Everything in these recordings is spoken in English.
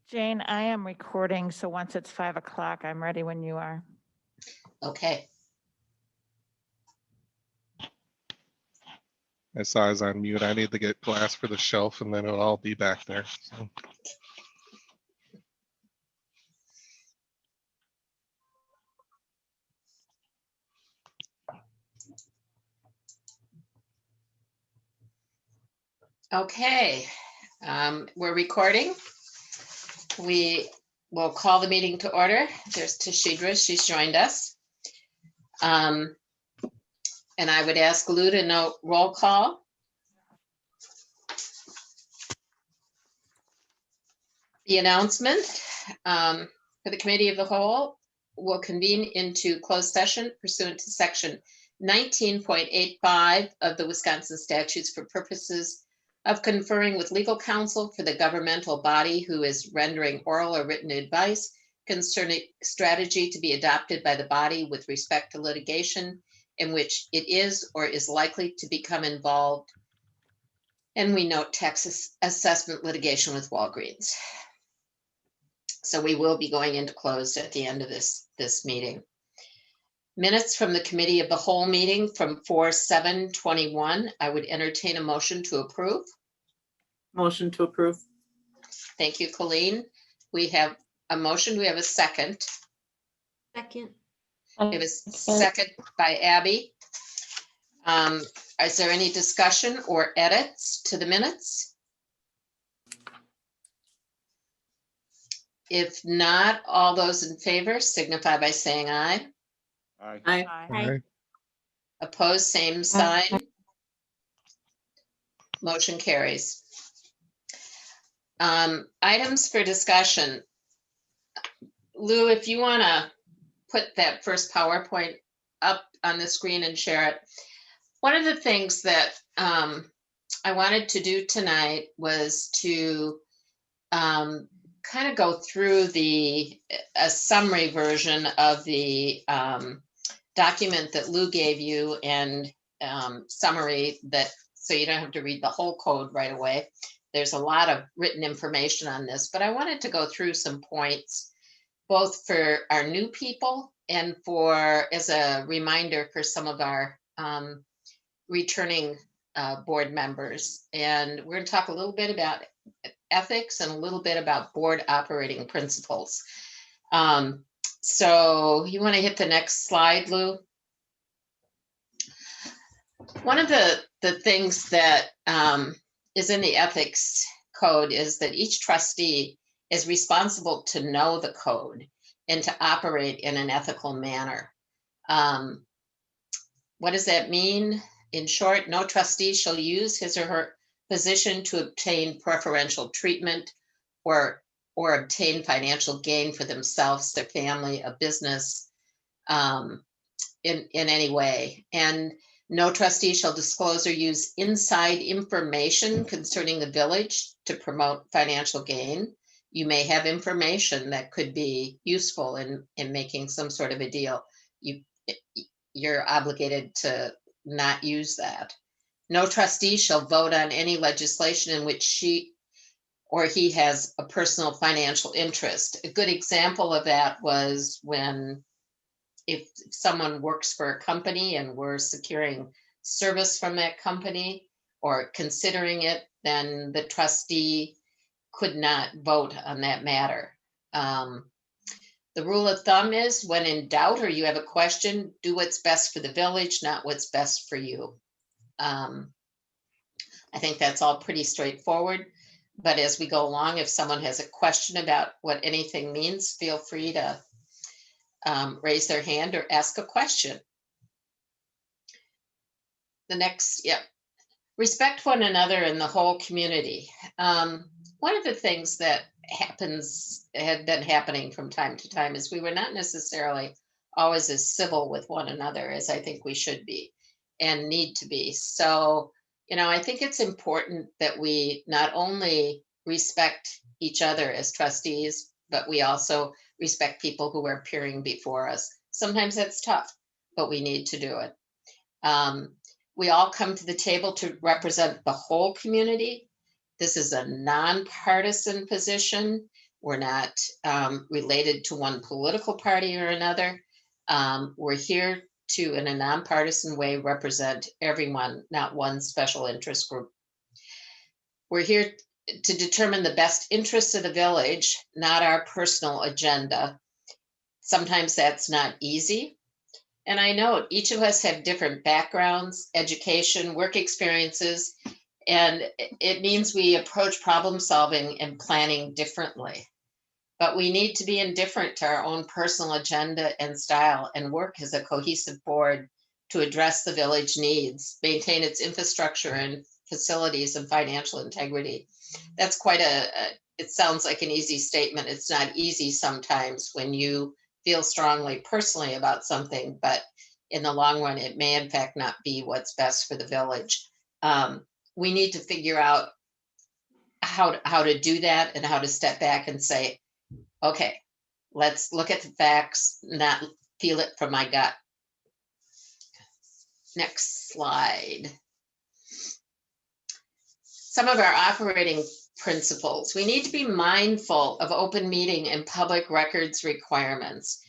Jane, I am recording, so once it's 5 o'clock, I'm ready when you are. Okay. I saw I was on mute. I need to get glass for the shelf and then it'll all be back there. So. Okay, we're recording. We will call the meeting to order. There's Tashidra, she's joined us. And I would ask Lou to note roll call. The announcement for the Committee of the Whole will convene into closed session pursuant to section 19.85 of the Wisconsin statutes for purposes of conferring with legal counsel for the governmental body who is rendering oral or written advice concerning strategy to be adopted by the body with respect to litigation in which it is or is likely to become involved. And we note tax assessment litigation with Walgreens. So we will be going into closed at the end of this meeting. Minutes from the Committee of the Whole meeting from 4/7/21. I would entertain a motion to approve. Motion to approve. Thank you, Colleen. We have a motion. We have a second. Second. We have a second by Abby. Is there any discussion or edits to the minutes? If not, all those in favor signify by saying aye. Aye. Aye. Opposed, same sign. Motion carries. Items for discussion. Lou, if you want to put that first PowerPoint up on the screen and share it. One of the things that I wanted to do tonight was to kind of go through a summary version of the document that Lou gave you and summary that, so you don't have to read the whole code right away. There's a lot of written information on this, but I wanted to go through some points, both for our new people and as a reminder for some of our returning board members. And we're going to talk a little bit about ethics and a little bit about board operating principles. So you want to hit the next slide, Lou? One of the things that is in the ethics code is that each trustee is responsible to know the code and to operate in an ethical manner. What does that mean? In short, no trustee shall use his or her position to obtain preferential treatment or obtain financial gain for themselves, their family, a business, in any way. And no trustee shall disclose or use inside information concerning the village to promote financial gain. You may have information that could be useful in making some sort of a deal. You're obligated to not use that. No trustee shall vote on any legislation in which she or he has a personal financial interest. A good example of that was if someone works for a company and we're securing service from that company or considering it, then the trustee could not vote on that matter. The rule of thumb is when in doubt or you have a question, do what's best for the village, not what's best for you. I think that's all pretty straightforward. But as we go along, if someone has a question about what anything means, feel free to raise their hand or ask a question. The next, respect one another in the whole community. One of the things that had been happening from time to time is we were not necessarily always as civil with one another as I think we should be and need to be. So, I think it's important that we not only respect each other as trustees, but we also respect people who are appearing before us. Sometimes that's tough, but we need to do it. We all come to the table to represent the whole community. This is a nonpartisan position. We're not related to one political party or another. We're here to, in a nonpartisan way, represent everyone, not one special interest group. We're here to determine the best interests of the village, not our personal agenda. Sometimes that's not easy. And I know each of us have different backgrounds, education, work experiences, and it means we approach problem solving and planning differently. But we need to be indifferent to our own personal agenda and style and work as a cohesive board to address the village needs, maintain its infrastructure and facilities and financial integrity. That's quite it sounds like an easy statement. It's not easy sometimes when you feel strongly personally about something, but in the long run, it may in fact not be what's best for the village. We need to figure out how to do that and how to step back and say, okay, let's look at the facts, not feel it from my gut. Next slide. Some of our operating principles. We need to be mindful of open meeting and public records requirements.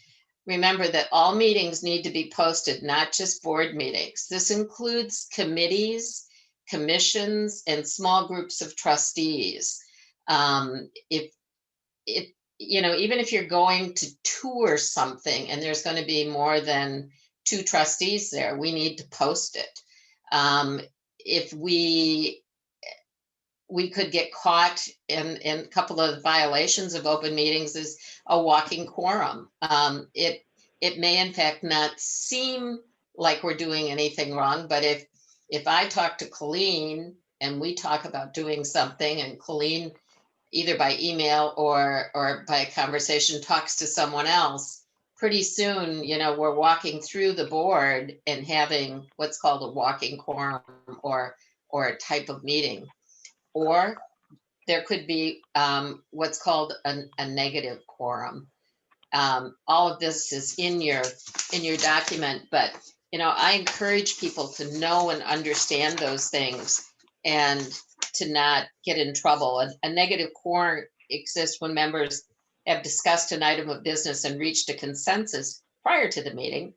Remember that all meetings need to be posted, not just board meetings. This includes committees, commissions, and small groups of trustees. Even if you're going to tour something and there's going to be more than 2 trustees there, we need to post it. If we could get caught in a couple of violations of open meetings is a walking quorum. It may in fact not seem like we're doing anything wrong, but if I talk to Colleen and we talk about doing something and Colleen either by email or by a conversation talks to someone else, pretty soon, we're walking through the board and having what's called a walking quorum or a type of meeting. Or there could be what's called a negative quorum. All of this is in your document, but I encourage people to know and understand those things and to not get in trouble. A negative quorum exists when members have discussed an item of business and reached a consensus prior to the meeting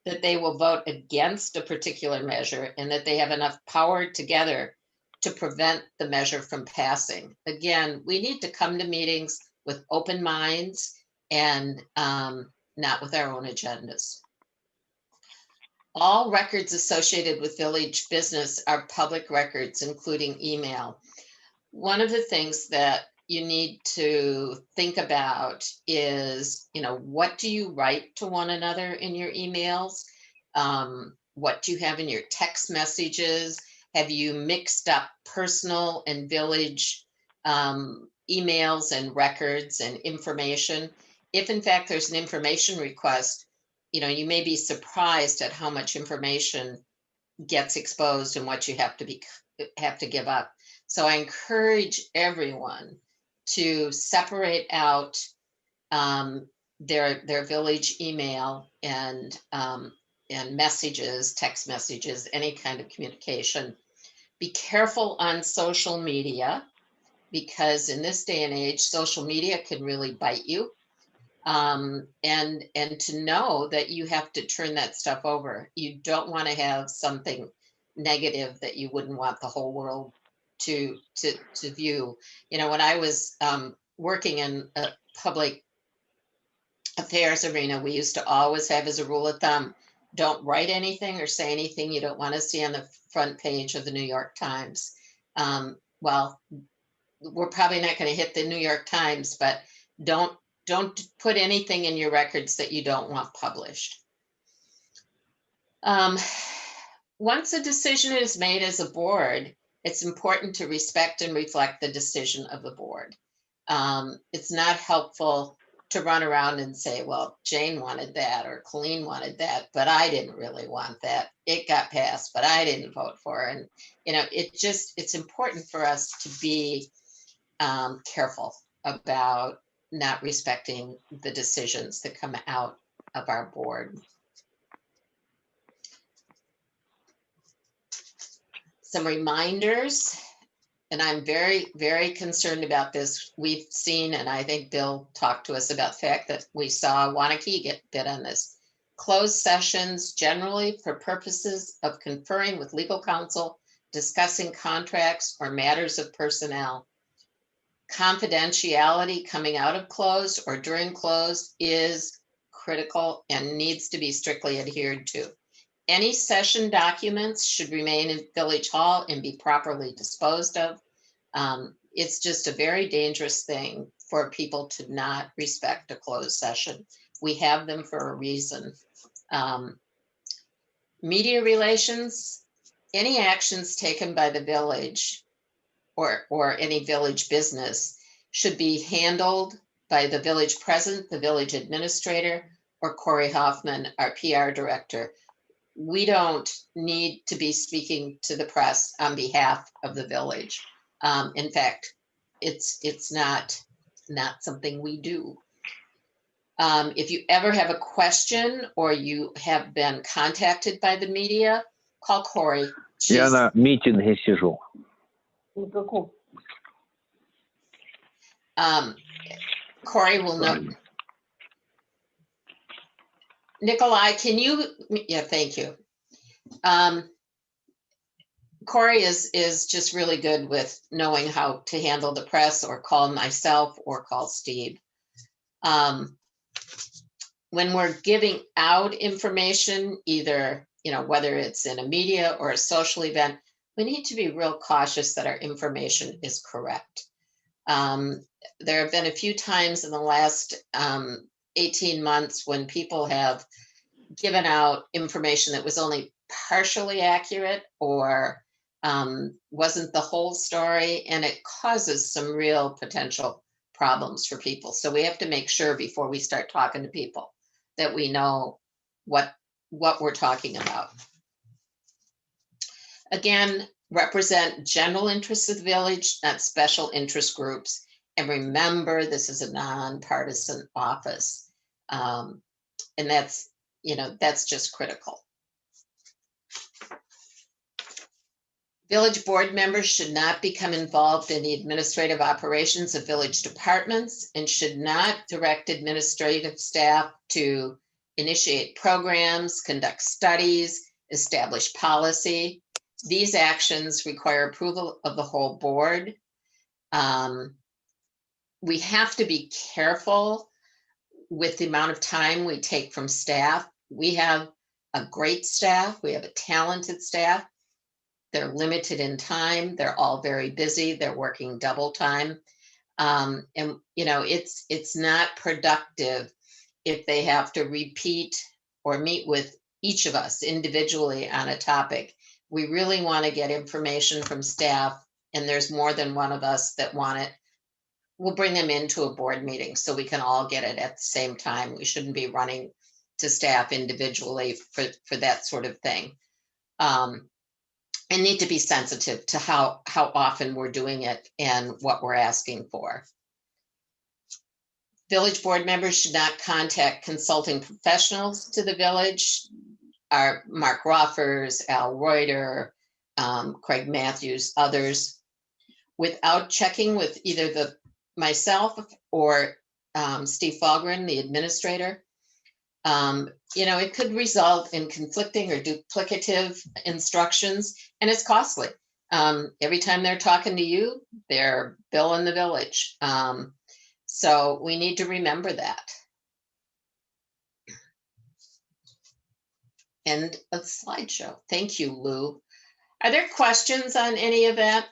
that they will vote against a particular measure and that they have enough power together to prevent the measure from passing. Again, we need to come to meetings with open minds and not with our own agendas. All records associated with village business are public records, including email. One of the things that you need to think about is, what do you write to one another in your emails? What do you have in your text messages? Have you mixed up personal and village emails and records and information? If in fact there's an information request, you may be surprised at how much information gets exposed and what you have to give up. So I encourage everyone to separate out their village email and messages, text messages, any kind of communication. Be careful on social media, because in this day and age, social media can really bite you. And to know that you have to turn that stuff over. You don't want to have something negative that you wouldn't want the whole world to view. When I was working in a public affairs arena, we used to always have as a rule of thumb, don't write anything or say anything you don't want to see on the front page of the New York Times. Well, we're probably not going to hit the New York Times, but don't put anything in your records that you don't want published. Once a decision is made as a board, it's important to respect and reflect the decision of the board. It's not helpful to run around and say, well, Jane wanted that or Colleen wanted that, but I didn't really want that. It got passed, but I didn't vote for it. And, it's important for us to be careful about not respecting the decisions that come out of our board. Some reminders. and I'm very, very concerned about this. We've seen, and I think Bill talked to us about the fact that we saw Wanakee get bit on this. Closed sessions generally for purposes of conferring with legal counsel, discussing contracts or matters of personnel. Confidentiality coming out of closed or during closed is critical and needs to be strictly adhered to. Any session documents should remain in Village Hall and be properly disposed of. It's just a very dangerous thing for people to not respect a closed session. We have them for a reason. Media relations, any actions taken by the village or any village business should be handled by the village president, the village administrator, or Corey Hoffman, our PR director. We don't need to be speaking to the press on behalf of the village. In fact, it's not something we do. If you ever have a question or you have been contacted by the media, call Corey. She's- meeting hesitation. Corey will know. Nikolai, can you, yeah, thank you. Corey is just really good with knowing how to handle the press or call myself or call Steve. When we're giving out information, either, whether it's in a media or a social event, we need to be real cautious that our information is correct. There have been a few times in the last 18 months when people have given out information that was only partially accurate or wasn't the whole story, and it causes some real potential problems for people. So we have to make sure before we start talking to people that we know what we're talking about. Again, represent general interests of the village, not special interest groups. And remember, this is a nonpartisan office. And that's just critical. Village board members should not become involved in the administrative operations of village departments and should not direct administrative staff to initiate programs, conduct studies, establish policy. These actions require approval of the whole board. We have to be careful with the amount of time we take from staff. We have a great staff. We have a talented staff. They're limited in time. They're all very busy. They're working double time. And it's not productive if they have to repeat or meet with each of us individually on a topic. We really want to get information from staff, and there's more than one of us that want it. We'll bring them into a board meeting so we can all get it at the same time. We shouldn't be running to staff individually for that sort of thing. And need to be sensitive to how often we're doing it and what we're asking for. Village board members should not contact consulting professionals to the village. Our Mark Roffers, Al Reuter, Craig Matthews, others, without checking with either myself or Steve Falgren, the administrator. It could result in conflicting or duplicative instructions, and it's costly. Every time they're talking to you, they're billing the village. So we need to remember that. End of slideshow. Thank you, Lou. Are there questions on any of that?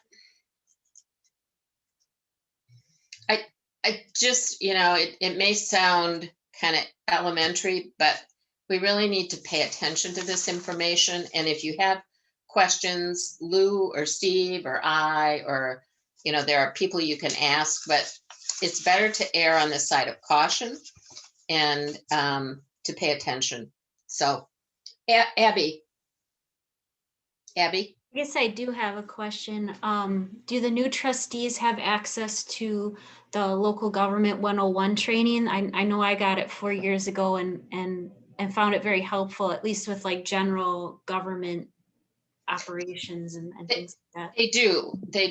I just, it may sound kind of elementary, but we really need to pay attention to this information. And if you have questions, Lou or Steve or I, or, there are people you can ask, but it's better to err on the side of caution and to pay attention. So, Abby. I guess I do have a question. Do the new trustees have access to the local government 101 training? I know I got it 4 years ago and found it very helpful, at least with like general government operations and things like that. They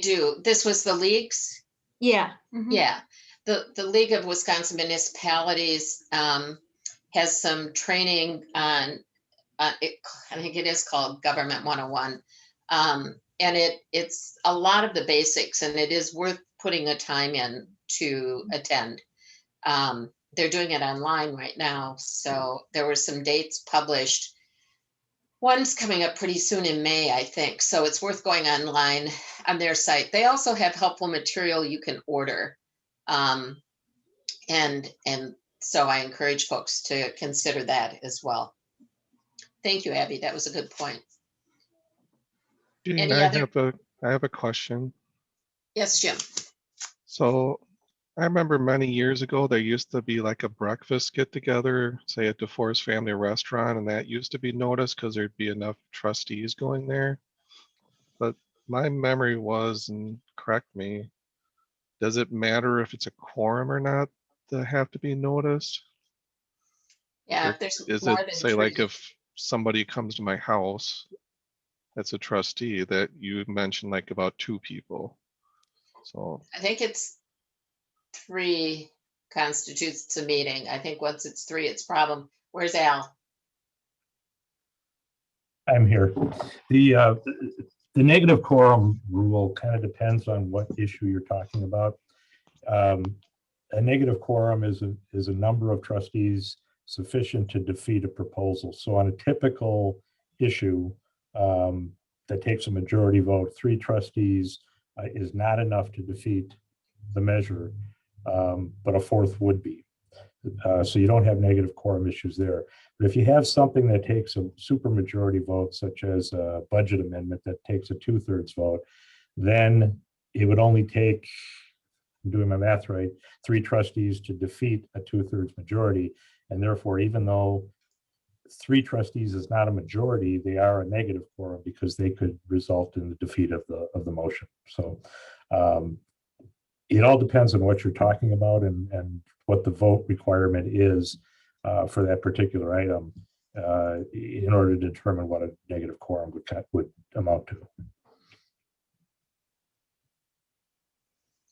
do. This was the leagues. Yeah. Mhm. Yeah, the League of Wisconsin Municipalities has some training on, I think it is called Government 101. And it's a lot of the basics, and it is worth putting the time in to attend. They're doing it online right now, so there were some dates published. One's coming up pretty soon in May, I think, so it's worth going online on their site. They also have helpful material you can order. And so I encourage folks to consider that as well. Thank you, Abby. That was a good point. Gene, Any I other- have a question. Yes, Jim. So I remember many years ago, there used to be like a breakfast get together, say at DeForest Family Restaurant, and that used to be noticed because there'd be enough trustees going there. But my memory was, and correct me, does it matter if it's a quorum or not that have to be noticed? Yeah, Or if there's is more it, than say, like three. if somebody comes to my house that's a trustee, that you mentioned like about 2 people? So, I think it's 3 constitutes a meeting. I think once it's 3, it's a problem. Where's Al? I'm here. The negative quorum rule kind of depends on what issue you're talking about. A negative quorum is a number of trustees sufficient to defeat a proposal. So on a typical issue that takes a majority vote, 3 trustees is not enough to defeat the measure, but a 4th would be. So you don't have negative quorum issues there. But if you have something that takes a supermajority vote, such as a budget amendment that takes a 2/3 vote, then it would only take, I'm doing my math right, 3 trustees to defeat a 2/3 majority. And therefore, even though 3 trustees is not a majority, they are a negative quorum because they could result in the defeat of the motion. So it all depends on what you're talking about and what the vote requirement is for that particular item in order to determine what a negative quorum would amount to.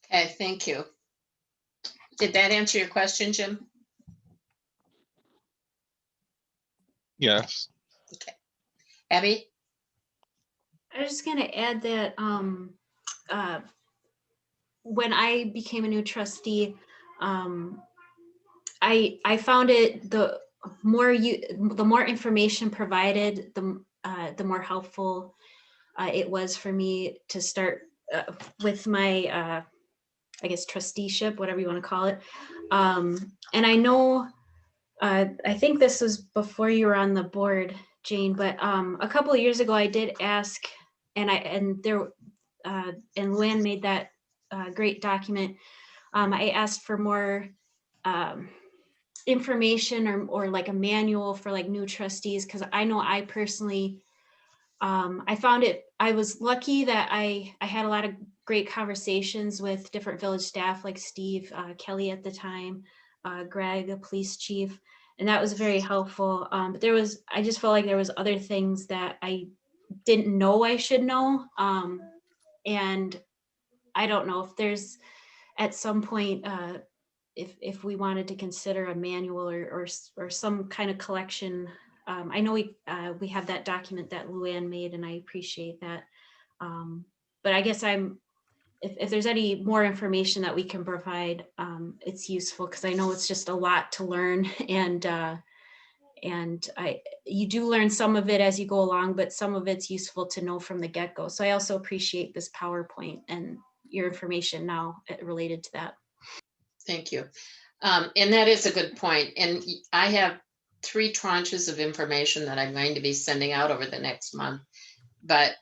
Okay, thank you. Did that answer your question, Jim? yes. Okay. Abby? I was just gonna add that when I became a new trustee, I found it the more information provided, the more helpful it was for me to start with my I guess trusteeship, whatever you want to call it. And I know I think this was before you were on the board, Jane, but a couple of years ago I did ask, and Luann made that great document. I asked for more information or like a manual for like new trustees, because I know I personally I found it, I was lucky that I had a lot of great conversations with different village staff like Steve Kelly at the time, Greg, the police chief, and that was very helpful. But I just felt like there was other things that I didn't know I should know. And I don't know if there's at some point, if we wanted to consider a manual or some kind of collection. I know we have that document that Luann made, and I appreciate that. But I guess if there's any more information that we can provide, it's useful, because I know it's just a lot to learn, and you do learn some of it as you go along, but some of it's useful to know from the get-go. So I also appreciate this PowerPoint and your information now related to that. Thank you. And that is a good point. And I have 3 tranches of information that I'm going to be sending out over the next month. But,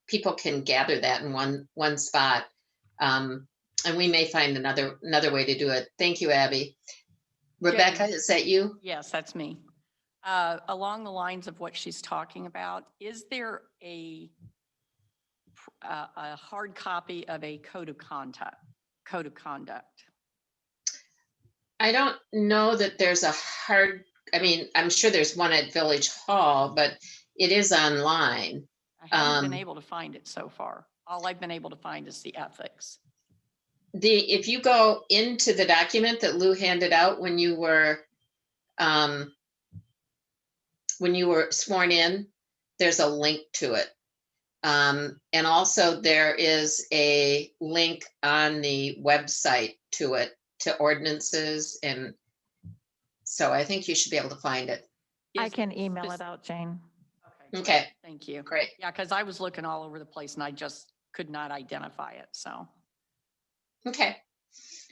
people can gather that in one spot. And we may find another way to do it. Thank you, Abby. Rebecca, is that you? Yes, that's me. Along the lines of what she's talking about, is there a hard copy of a code of conduct? I don't know that there's I'm sure there's one at Village Hall, but It is online. I haven't been Um, able to find it so far. All I've been able to find is the ethics. If you go into the document that Lou handed out when you were sworn in, there's a link to it. And also there is a link on the website to it, to ordinances. And so I think you should be able to find it. I Is can it email spec- it out, Jane. Okay, Okay, thank you. great. Yeah, because I was looking all over the place and I just could not identify it, so. Okay.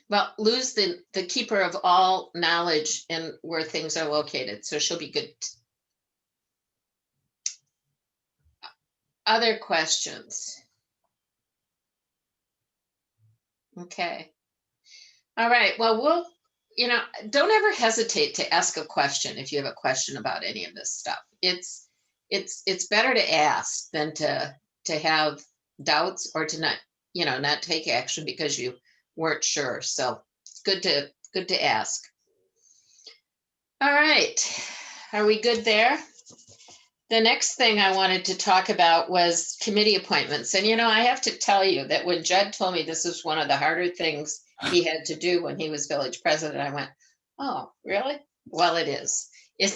Well, Lou's the keeper of all knowledge and where things are located, so she'll be good. Other questions? Okay. All right, well, don't ever hesitate to ask a question if you have a question about any of this stuff. It's better to ask than to have doubts or to not take action because you weren't sure. So it's good to ask. All right, are we good there? The next thing I wanted to talk about was committee appointments. And, I have to tell you that when Judd told me this was one of the harder things he had to do when he was village president, I went, oh, really? Well, it is. It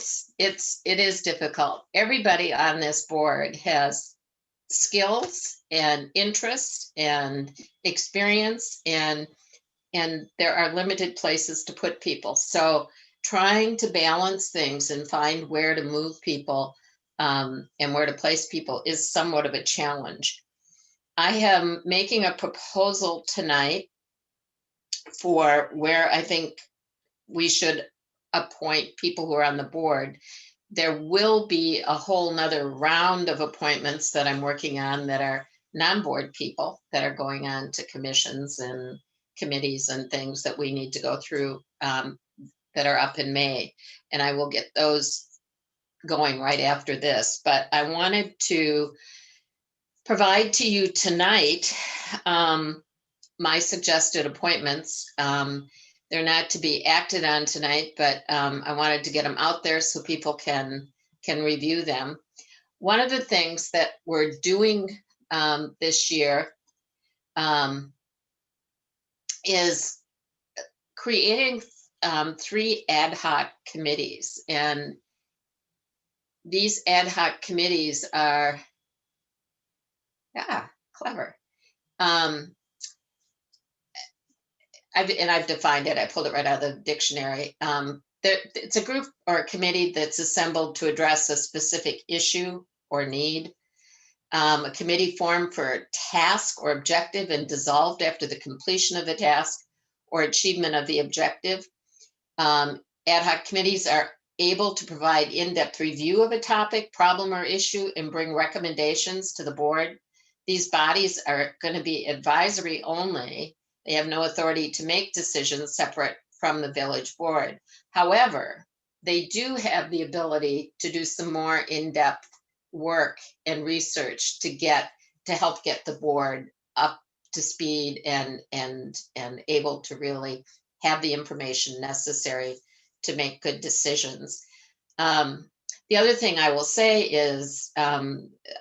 is difficult. Everybody on this board has skills and interest and experience, and there are limited places to put people. So trying to balance things and find where to move people and where to place people is somewhat of a challenge. I am making a proposal tonight for where I think we should appoint people who are on the board. There will be a whole nother round of appointments that I'm working on that are non-board people that are going on to commissions and committees and things that we need to go through that are up in May. And I will get those going right after this, but I wanted to provide to you tonight my suggested appointments. They're not to be acted on tonight, but I wanted to get them out there so people can review them. One of the things that we're doing this year is creating 3 ad hoc committees, and these ad hoc committees are, clever. I've defined it. I pulled it right out of the dictionary. It's a group or a committee that's assembled to address a specific issue or need. A committee formed for a task or objective and dissolved after the completion of the task or achievement of the objective. Ad hoc committees are able to provide in-depth review of a topic, problem, or issue and bring recommendations to the board. These bodies are going to be advisory only. They have no authority to make decisions separate from the village board. However, they do have the ability to do some more in-depth work and research to help get the board up to speed and able to really have the information necessary to make good decisions. The other thing I will say is a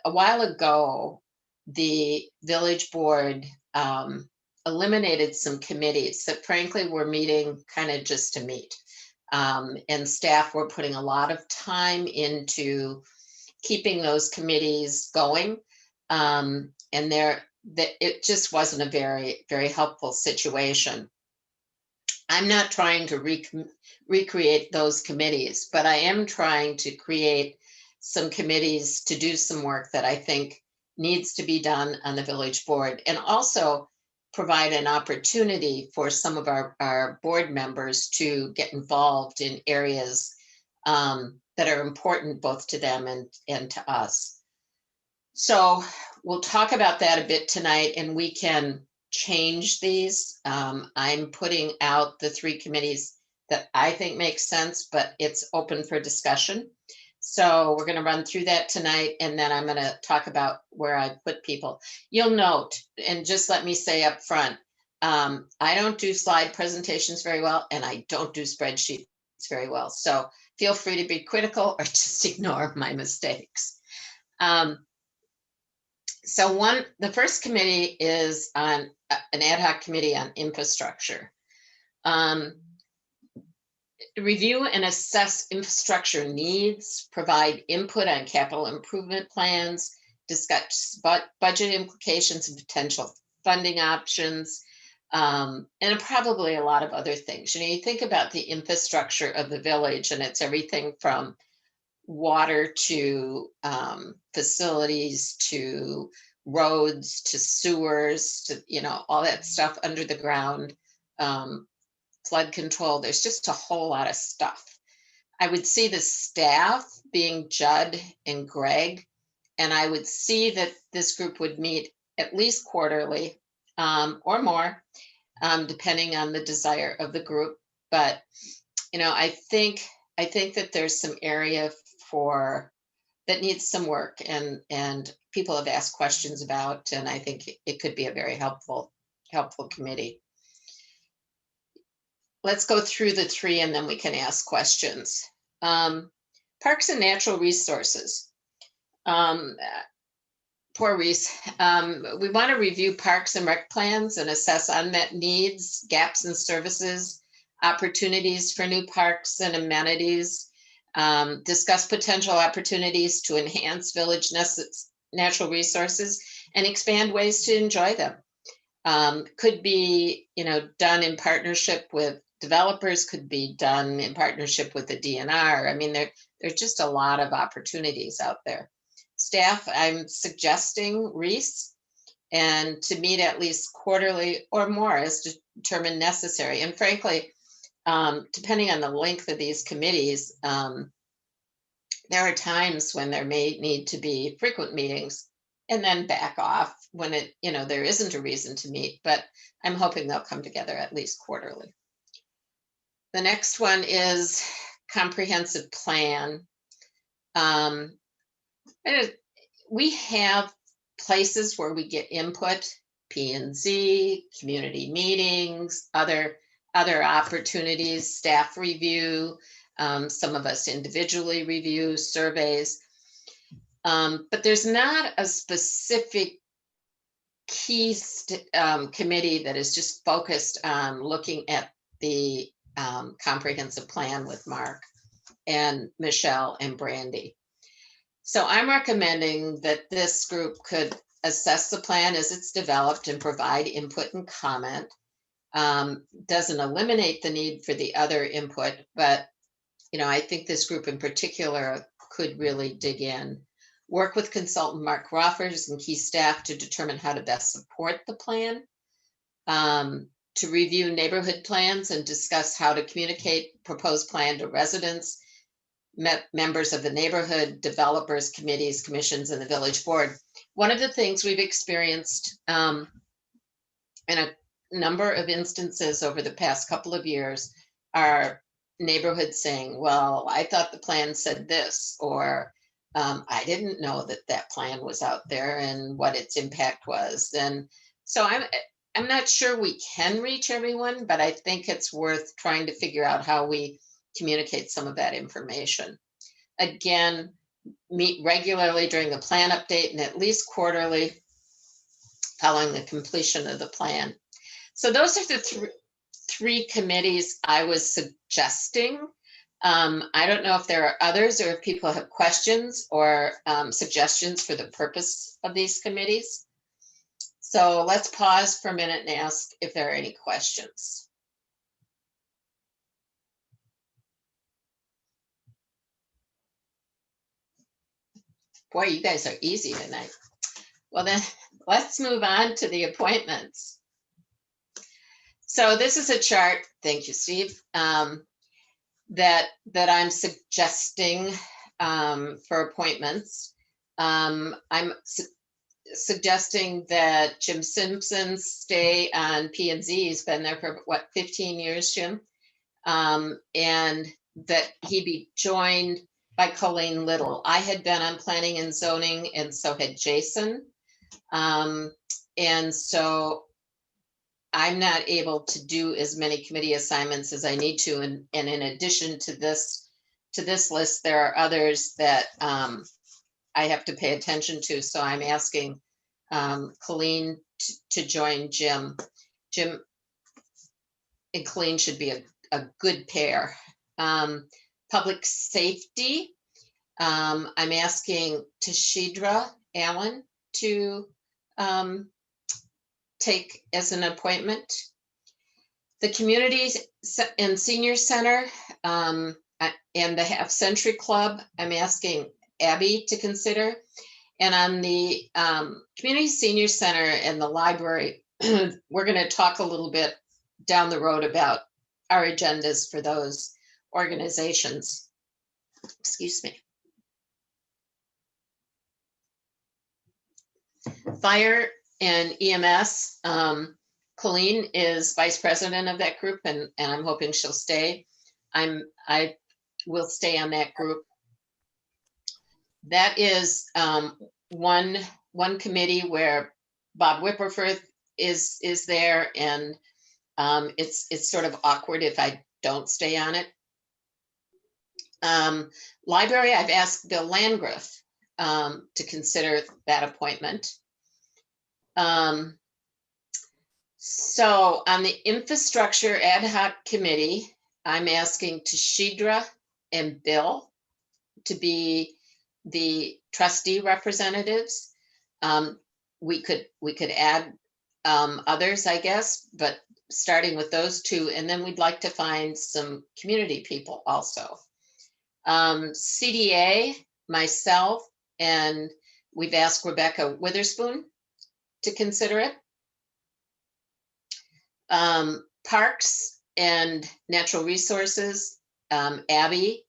while ago, the village board eliminated some committees that frankly were meeting kind of just to meet. And staff were putting a lot of time into keeping those committees going. And it just wasn't a very, very helpful situation. I'm not trying to recreate those committees, but I am trying to create some committees to do some work that I think needs to be done on the village board, and also provide an opportunity for some of our board members to get involved in areas that are important both to them and to us. So we'll talk about that a bit tonight, and we can change these. I'm putting out the 3 committees that I think make sense, but it's open for discussion. So we're going to run through that tonight, and then I'm going to talk about where I put people. You'll note, and just let me say up front, I don't do slide presentations very well, and I don't do spreadsheets very well. So feel free to be critical or just ignore my mistakes. So the first committee is on an ad hoc committee on infrastructure. Review and assess infrastructure needs, provide input on capital improvement plans, discuss budget implications and potential funding options, and probably a lot of other things. You think about the infrastructure of the village, and it's everything from water to facilities to roads to sewers to all that stuff under the ground, flood control. There's just a whole lot of stuff. I would see the staff being Judd and Greg, and I would see that this group would meet at least quarterly or more, depending on the desire of the group. But I think that there's some area that needs some work, and people have asked questions about, and I think it could be a very helpful committee. Let's go through the three and then we can ask questions. Parks and Natural Resources. Poor Reese. We want to review parks and rec plans and assess unmet needs, gaps in services, opportunities for new parks and amenities, discuss potential opportunities to enhance village natural resources and expand ways to enjoy them. Could be, done in partnership with developers, could be done in partnership with the DNR. I mean, there's just a lot of opportunities out there. Staff, I'm suggesting Reese, and to meet at least quarterly or more as determined necessary. And frankly, depending on the length of these committees, there are times when there may need to be frequent meetings and then back off when there isn't a reason to meet, but I'm hoping they'll come together at least quarterly. The next one is comprehensive plan. We have places where we get input, P&Z, community meetings, other opportunities, staff review, some of us individually review surveys, but there's not a specific key committee that is just focused on looking at the comprehensive plan with Mark and Michelle and Brandy. So I'm recommending that this group could assess the plan as it's developed and provide input and comment. Doesn't eliminate the need for the other input, but I think this group in particular could really dig in. Work with consultant Mark Roffers and key staff to determine how to best support the plan. To review neighborhood plans and discuss how to communicate proposed plan to residents, members of the neighborhood, developers, committees, commissions, and the village board. One of the things we've experienced in a number of instances over the past couple of years are neighborhoods saying, well, I thought the plan said this, or I didn't know that plan was out there and what its impact was. And so I'm not sure we can reach everyone, but I think it's worth trying to figure out how we communicate some of that information. Again, meet regularly during the plan update and at least quarterly following the completion of the plan. So those are the three committees I was suggesting. I don't know if there are others or if people have questions or suggestions for the purpose of these committees. So let's pause for a minute and ask if there are any questions. Boy, you guys are easy tonight. Well, then let's move on to the appointments. So this is a chart, thank you, Steve, that I'm suggesting for appointments. I'm suggesting that Jim Simpson stay on P&Z. He's been there for 15 years, Jim, and that he be joined by Colleen Little. I had been on planning and zoning, and so had Jason. And so I'm not able to do as many committee assignments as I need to. And in addition to this list, there are others that I have to pay attention to. So I'm asking Colleen to join Jim. Jim and Colleen should be a good pair. Public safety, I'm asking Tashidra Allen to take as an appointment. The Community and Senior Center and the Half Century Club, I'm asking Abby to consider. And on the Community Senior Center and the library, we're going to talk a little bit down the road about our agendas for those organizations. Excuse me. Fire and EMS, Colleen is vice president of that group, and I'm hoping she'll stay. I will stay on that group. That is one committee where Bob Whipperforth is there, and it's sort of awkward if I don't stay on it. Library, I've asked Bill Landgraf to consider that appointment. So on the Infrastructure Ad Hoc Committee, I'm asking Tashidra and Bill to be the trustee representatives. We could add others, I guess, but starting with those two, and then we'd like to find some community people also. CDA, myself, and we've asked Rebecca Witherspoon to consider it. Parks and Natural Resources, Abby,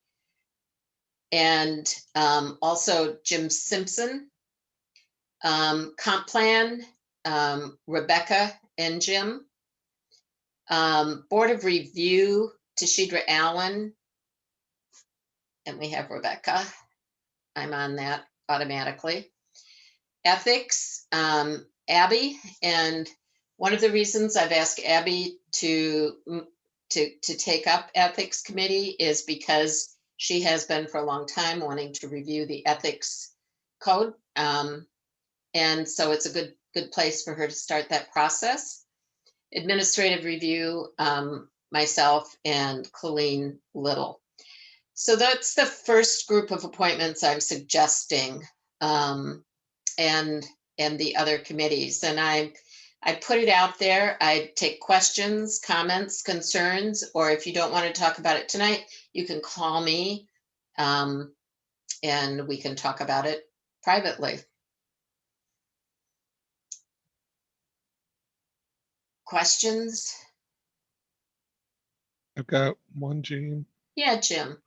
and also Jim Simpson. Comp Plan, Rebecca and Jim. Board of Review, Tashidra Allen, and we have Rebecca. I'm on that automatically. Ethics, Abby, and one of the reasons I've asked Abby to take up Ethics Committee is because she has been for a long time wanting to review the ethics code. And so it's a good place for her to start that process. Administrative Review, myself and Colleen Little. So that's the first group of appointments I'm suggesting, and the other committees. And I put it out there. I take questions, comments, concerns, or if you don't want to talk about it tonight, you can call me and we can talk about it privately. Questions? I've got one, Jean. Yeah, Jim.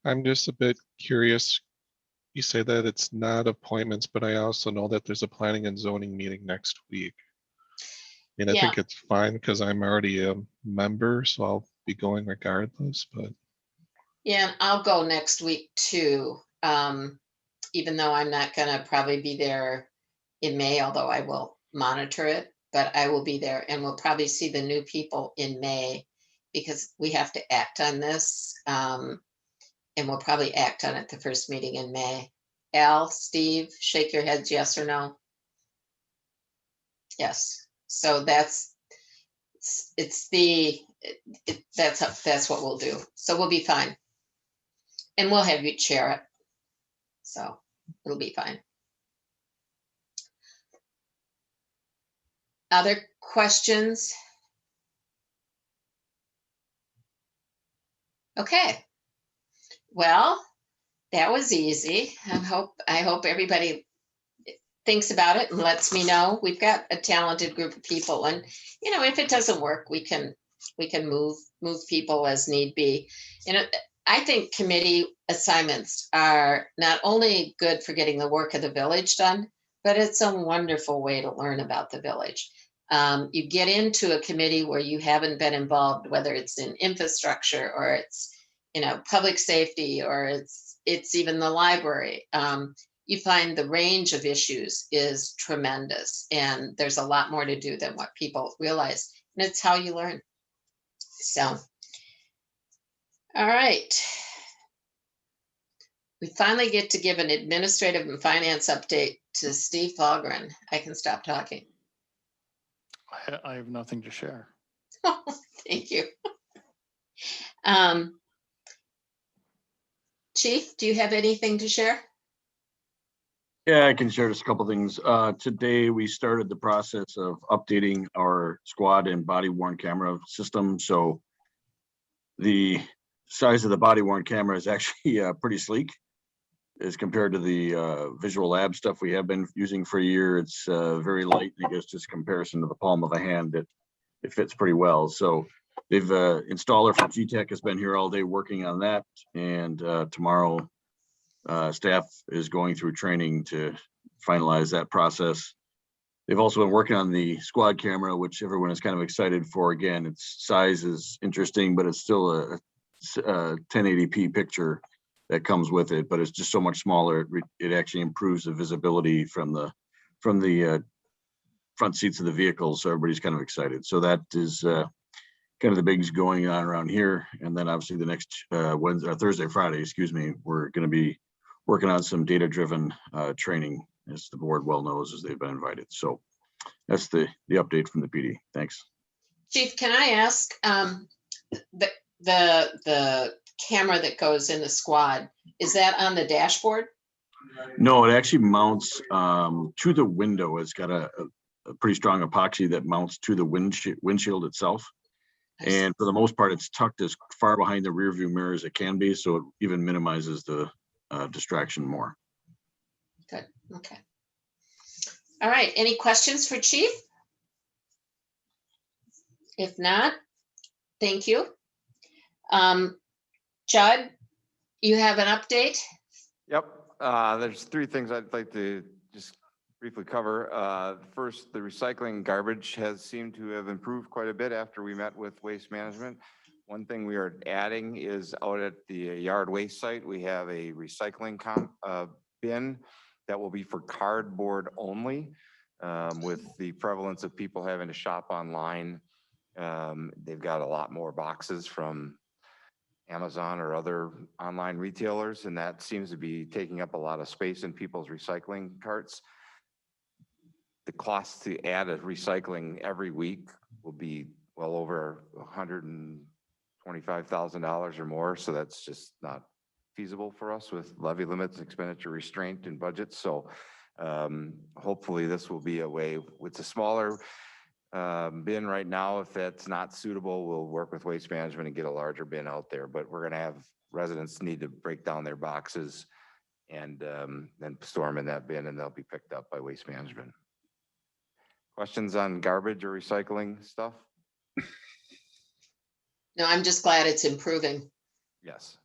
I'm just a bit curious. You say that it's not appointments, but I also know that there's a planning and zoning meeting next week. And I Yeah. think it's fine because I'm already a member, so I'll be going regardless, but Yeah, I'll go next week too. Even though I'm not gonna probably be there in May, although I will monitor it, but I will be there, and we'll probably see the new people in May because we have to act on this. And we'll probably act on it the first meeting in May. Al, Steve, shake your heads, yes or no? Yes. So that's what we'll do. So we'll be fine. And we'll have you chair it. So it'll be fine. Other questions? Okay. Well, that was easy. I hope everybody thinks about it and lets me know. We've got a talented group of people, and if it doesn't work, we can move people as need be. I think committee assignments are not only good for getting the work of the village done, but it's a wonderful way to learn about the village. You get into a committee where you haven't been involved, whether it's in infrastructure or it's public safety, or it's even the library. You find the range of issues is tremendous, and there's a lot more to do than what people realize, and it's how you learn. So, all right. We finally get to give an administrative and finance update to Steve Falgren. I can stop talking. I have nothing to share. Thank you. Chief, do you have anything to share? Yeah, I can share just a couple things. Today, we started the process of updating our squad and body worn camera system. So the size of the body worn camera is actually pretty sleek as compared to the Visual Lab stuff we have been using for a year. It's very light. I guess just comparison to the palm of a hand, it fits pretty well. So they've installer from GTech has been here all day working on that, and tomorrow staff is going through training to finalize that process. They've also been working on the squad camera, which everyone is kind of excited for. Again, its size is interesting, but it's still a 1080p picture that comes with it, but it's just so much smaller. It actually improves the visibility from the front seats of the vehicle. So everybody's kind of excited. So that is kind of the bigs going on around here. And then obviously the next Thursday, Friday, excuse me, we're going to be working on some data-driven training, as the board well knows, as they've been invited. So that's the update from the PD. Thanks. Chief, can I ask, the camera that goes in the squad, is that on the dashboard? No, it actually mounts to the window. It's got a pretty strong epoxy that mounts to the windshield itself. And for the most part, it's tucked as far behind the rear view mirror as it can be. So it even minimizes the distraction more. Good, okay. All right, any questions for Chief? If not, thank you. Judd, you have an update? Yep, there's three things I'd like to just briefly cover. First, the recycling garbage has seemed to have improved quite a bit after we met with Waste Management. One thing we are adding is out at the yard waste site, we have a recycling bin that will be for cardboard only. With the prevalence of people having to shop online, they've got a lot more boxes from Amazon or other online retailers, and that seems to be taking up a lot of space in people's recycling carts. The cost to add a recycling every week will be well over $125,000 or more, so that's just not feasible for us with levy limits, expenditure restraint, and budgets. So hopefully this will be a way. It's a smaller bin right now. If that's not suitable, we'll work with Waste Management and get a larger bin out there, but we're gonna have residents need to break down their boxes and then store them in that bin, and they'll be picked up by Waste Management. Questions on garbage or recycling stuff? No, I'm just glad it's improving. Yes.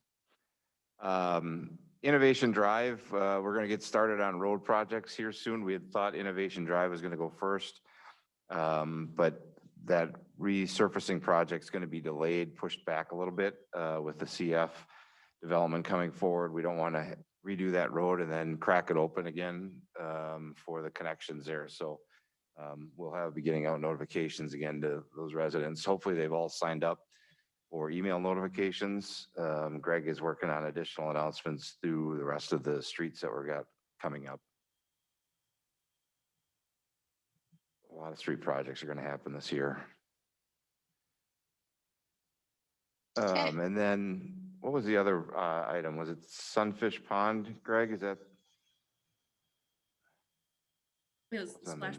Innovation Drive, we're gonna get started on road projects here soon. We had thought Innovation Drive was gonna go first. But that resurfacing project is going to be delayed, pushed back a little bit with the CF development coming forward. We don't want to redo that road and then crack it open again for the connections there. So we'll be getting out notifications again to those residents. Hopefully they've all signed up for email notifications. Greg is working on additional announcements through the rest of the streets that we've got coming up. A lot of street projects are going to happen this year. And then what was the other item? Was it Sunfish Pond, Greg? Is that? It was splash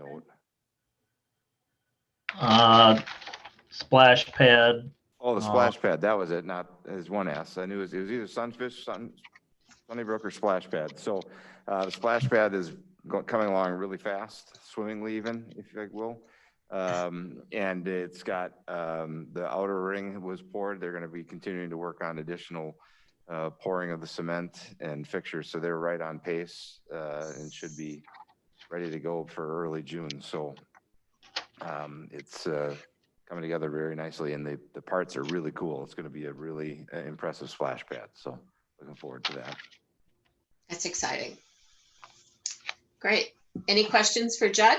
pad. Splash pad. Oh, the splash pad. That was it. Not as one S. I knew it was either Sunfish, Sunnybrook, or splash pad. So the splash pad is coming along really fast, swimmingly even, if you will. And it's got the outer ring was poured. They're going to be continuing to work on additional pouring of the cement and fixtures. So they're right on pace and should be ready to go for early June. So it's coming together very nicely, and the parts are really cool. It's going to be a really impressive splash pad. So looking forward to that. That's exciting. Great. Any questions for Judd?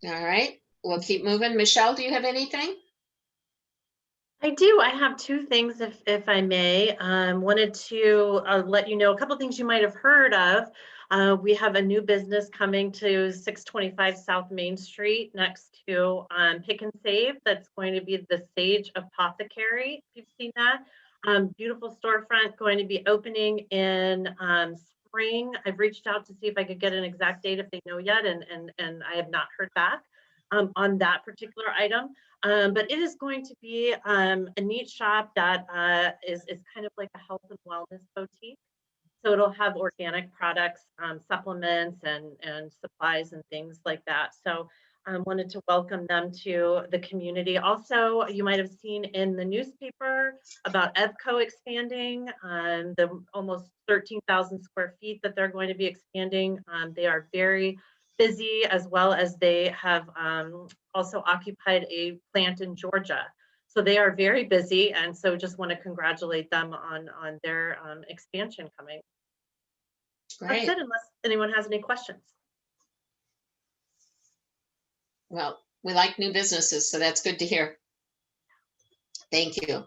All right, we'll keep moving. Michelle, do you have anything? I do. I have two things, if I may. Wanted to let you know a couple things you might have heard of. We have a new business coming to 625 South Main Street next to Pick and Save. That's going to be the Sage Apothecary, if you've seen that. Beautiful storefront going to be opening in spring. I've reached out to see if I could get an exact date if they know yet, and I have not heard back on that particular item. But it is going to be a neat shop that is kind of like a health and wellness boutique. So it'll have organic products, supplements, and supplies and things like that. So I wanted to welcome them to the community. Also, you might have seen in the newspaper about EVCO expanding, the almost 13,000 square feet that they're going to be expanding. They are very busy, as well as they have also occupied a plant in Georgia. So they are very busy, and so just want to congratulate them on their expansion coming. Great. That's it, unless anyone has any questions. Well, we like new businesses, so that's good to hear. Thank you.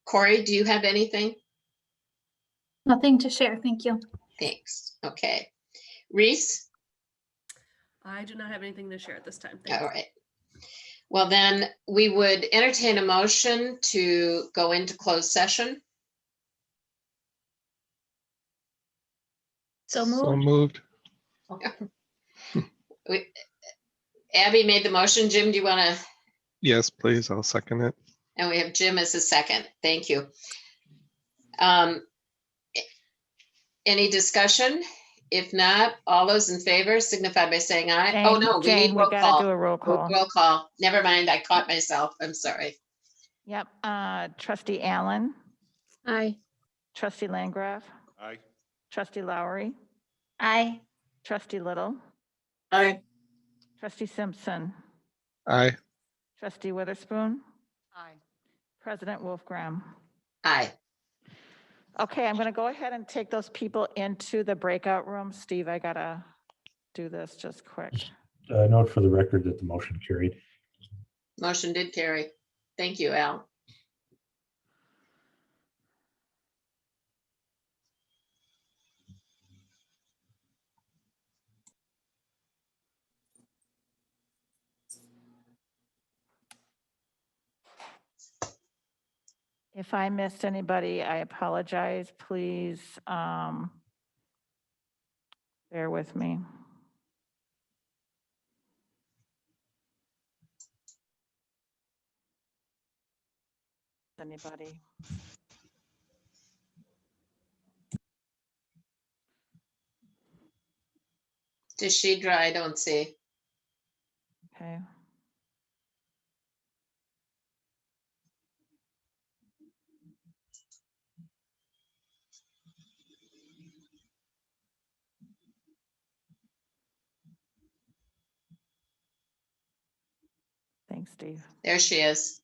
Corey, do you have anything? Nothing to share. Thank you. Thanks. Okay. Reese? I do not have anything to share at this time. All right. Well, then we would entertain a motion to go into closed session. So So moved. moved. Abby made the motion. Jim, do you want to? Yes, please. I'll second it. And we have Jim as a second. Thank you. Any discussion? If not, all those in favor signify by saying aye. Oh, no, we Jane, need we roll gotta call. do a roll call. Roll call. Never mind. I caught myself. I'm sorry. Yep, trustee Allen, Aye. trustee Landgraf, Aye. trustee Lowry, Aye. trustee Little, Aye. trustee Simpson, Aye. trustee Witherspoon, Aye. President Wolfgram. Aye. Okay, I'm going to go ahead and take those people into the breakout room. Steve, I gotta do this just quick. Note for the record that the motion carried. Motion did carry. Thank you, Al. If I missed anybody, I apologize. Please bear with me. Anybody? Deshidra, I don't see. Okay. Thanks, Steve. There she is.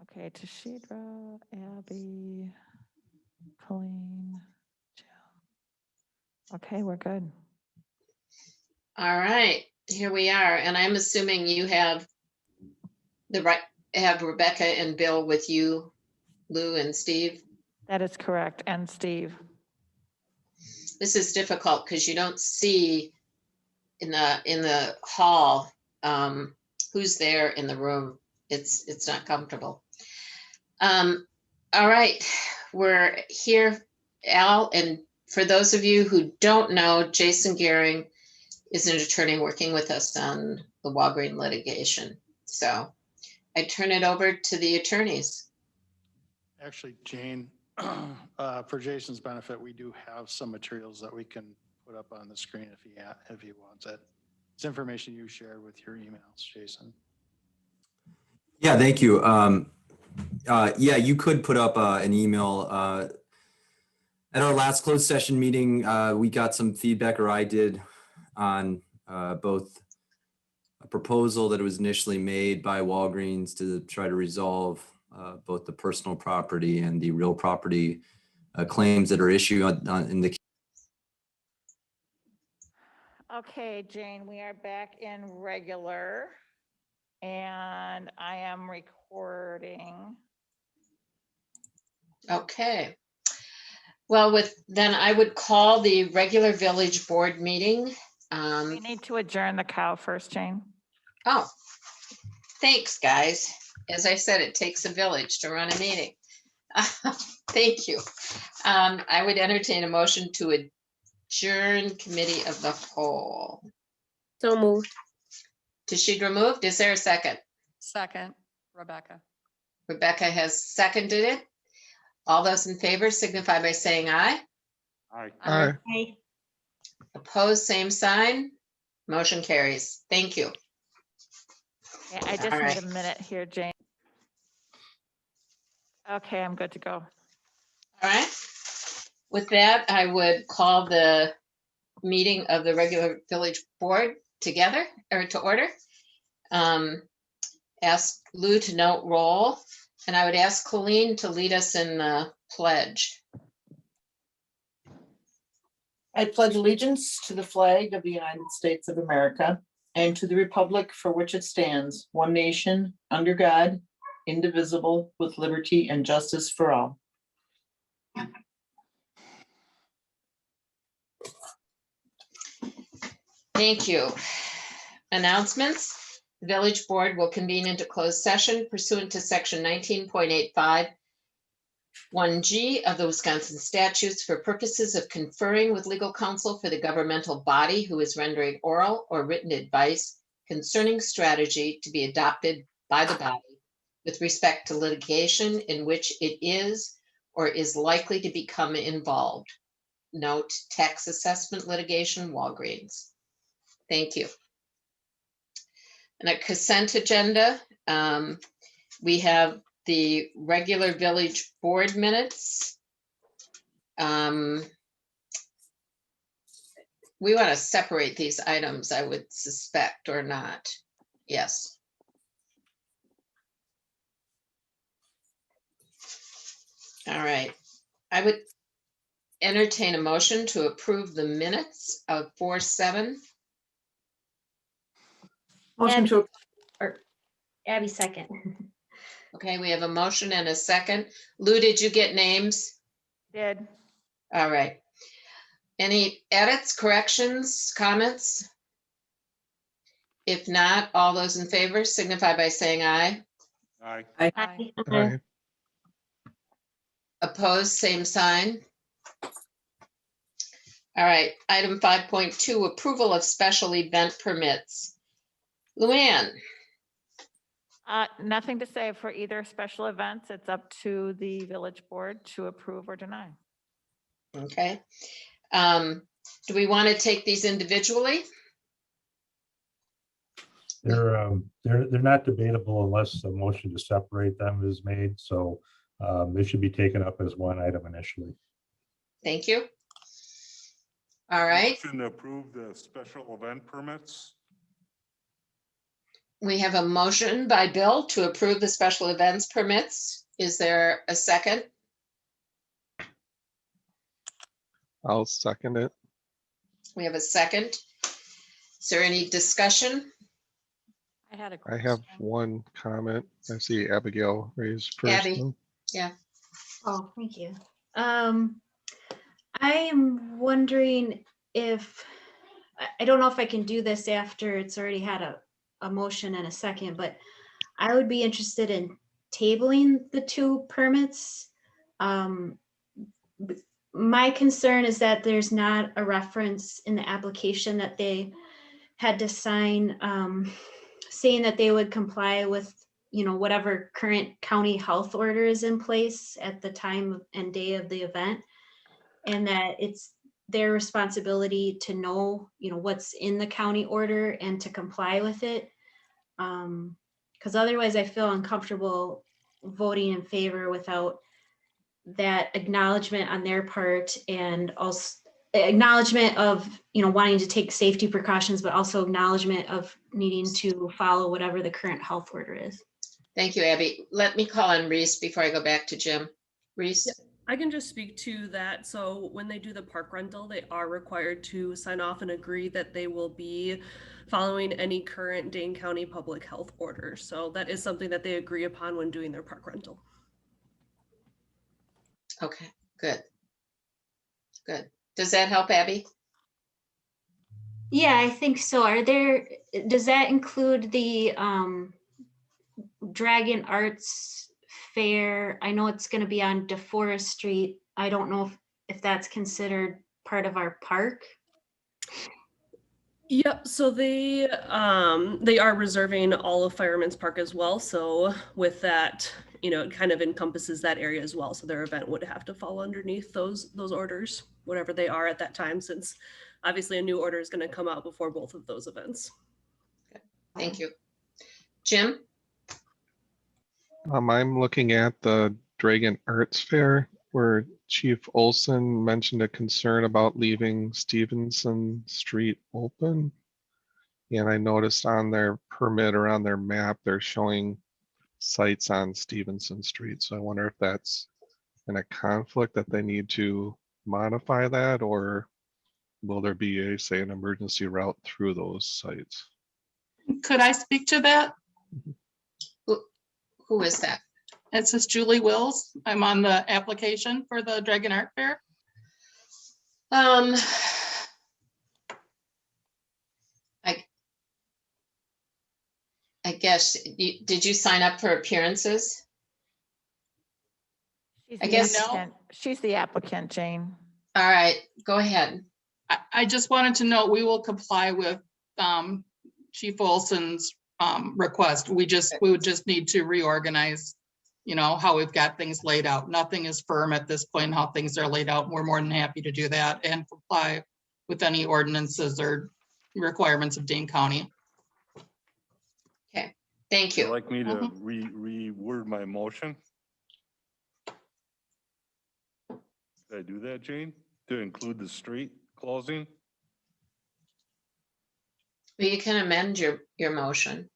Okay, Tashidra, Abby, Colleen, Jill. Okay, we're good. All right, here we are. And I'm assuming you have have Rebecca and Bill with you, Lou and Steve. That is correct. And Steve. This is difficult because you don't see in the hall who's there in the room. It's not comfortable. All right, we're here, Al, and for those of you who don't know, Jason Gehring is an attorney working with us on the Walgreen litigation. So I turn it over to the attorneys. Actually, Jane, for Jason's benefit, we do have some materials that we can put up on the screen if he wants it. It's information you shared with your emails, Jason. Yeah, thank you. Yeah, you could put up an email. At our last closed session meeting, we got some feedback, or I did, on both a proposal that was initially made by Walgreens to try to resolve both the personal property and the real property claims that are issued in the. Okay, Jane, we are back in regular. And I am recording. Okay. Well, then I would call the regular village board meeting. We need to adjourn the cow first, Jane. Oh, thanks, guys. As I said, it takes a village to run a meeting. Thank you. I would entertain a motion to adjourn committee of the whole. So moved. Tashidra moved. Is there a second? Second, Rebecca. Rebecca has seconded it. All those in favor signify by saying aye. Aye. Aye. Hi. Opposed, same sign. Motion carries. Thank you. Yeah, I just All need right. a minute here, Jane. Okay, I'm good to go. All right. With that, I would call the meeting of the regular village board together or to order. Ask Lou to note roll, and I would ask Colleen to lead us in the pledge. I pledge allegiance to the flag of the United States of America and to the republic for which it stands, one nation, under God, indivisible, with liberty and justice for all. Thank you. Announcements. The village board will convene into closed session pursuant to section 19.85 1G of the Wisconsin statutes for purposes of conferring with legal counsel for the governmental body who is rendering oral or written advice concerning strategy to be adopted by the body with respect to litigation in which it is or is likely to become involved. Note, tax assessment litigation, Walgreens. Thank you. And a consent agenda. We have the regular village board minutes. We want to separate these items, I would suspect, or not. Yes. All right. I would entertain a motion to approve the minutes of 4/7. Motion to, Or Abby second. Okay, we have a motion and a second. Lou, did you get names? Did. All right. Any edits, corrections, comments? If not, all those in favor signify by saying aye. Aye. Aye. Aye. Opposed, same sign. All right, item 5.2, approval of special event permits. Luann, Nothing to say for either special events. It's up to the village board to approve or deny. okay. Do we want to take these individually? They're not debatable unless a motion to separate them is made, so they should be taken up as one item initially. Thank you. All right, Motion to approve the special event permits. we have a motion by Bill to approve the special events permits. Is there a second? I'll second it. We have a second. Is there any discussion? I had a I have question. one comment. I see Abigail raised first. Abby. one. Yeah. Oh, thank you. I am wondering if, I don't know if I can do this after it's already had a motion and a second, but I would be interested in tabling the two permits. My concern is that there's not a reference in the application that they had to sign, saying that they would comply with, whatever current county health order is in place at the time and day of the event. And that it's their responsibility to know, what's in the county order and to comply with it. Because otherwise I feel uncomfortable voting in favor without that acknowledgement on their part, and also acknowledgement of, wanting to take safety precautions, but also acknowledgement of needing to follow whatever the current health order is. Thank you, Abby. Let me call on Reese before I go back to Jim. Reese? I can just speak to that. So when they do the park rental, they are required to sign off and agree that they will be following any current Dane County public health orders. So that is something that they agree upon when doing their park rental. Okay, good. Good. Does that help, Abby? Yeah, I think so. Does that include the Dragon Arts Fair? I know it's going to be on DeForest Street. I don't know if that's considered part of our park. Yep, so they are reserving all of Fireman's Park as well. So with that, it kind of encompasses that area as well. So their event would have to fall underneath those orders, whatever they are at that time, since obviously a new order is going to come out before both of those events. Thank you. Jim? I'm looking at the Dragon Arts Fair where Chief Olson mentioned a concern about leaving Stevenson Street open. And I noticed on their permit or on their map, they're showing sites on Stevenson Street. So I wonder if that's in a conflict that they need to modify that, or will there be say an emergency route through those sites? Could I speak to that? Who is that? It says Julie Wills. I'm on the application for the Dragon Art Fair. I guess, did you sign up for appearances? I guess. She's the applicant, Jane. All right, go ahead. I just wanted to know, we will comply with Chief Olson's request. We would just need to reorganize, how we've got things laid out. Nothing is firm at this point, how things are laid out. We're more than happy to do that and comply with any ordinances or requirements of Dane County. Okay, thank you. Would you like me to reword my motion? Did I do that, Jane? To include the street closing? Well, you can amend your motion.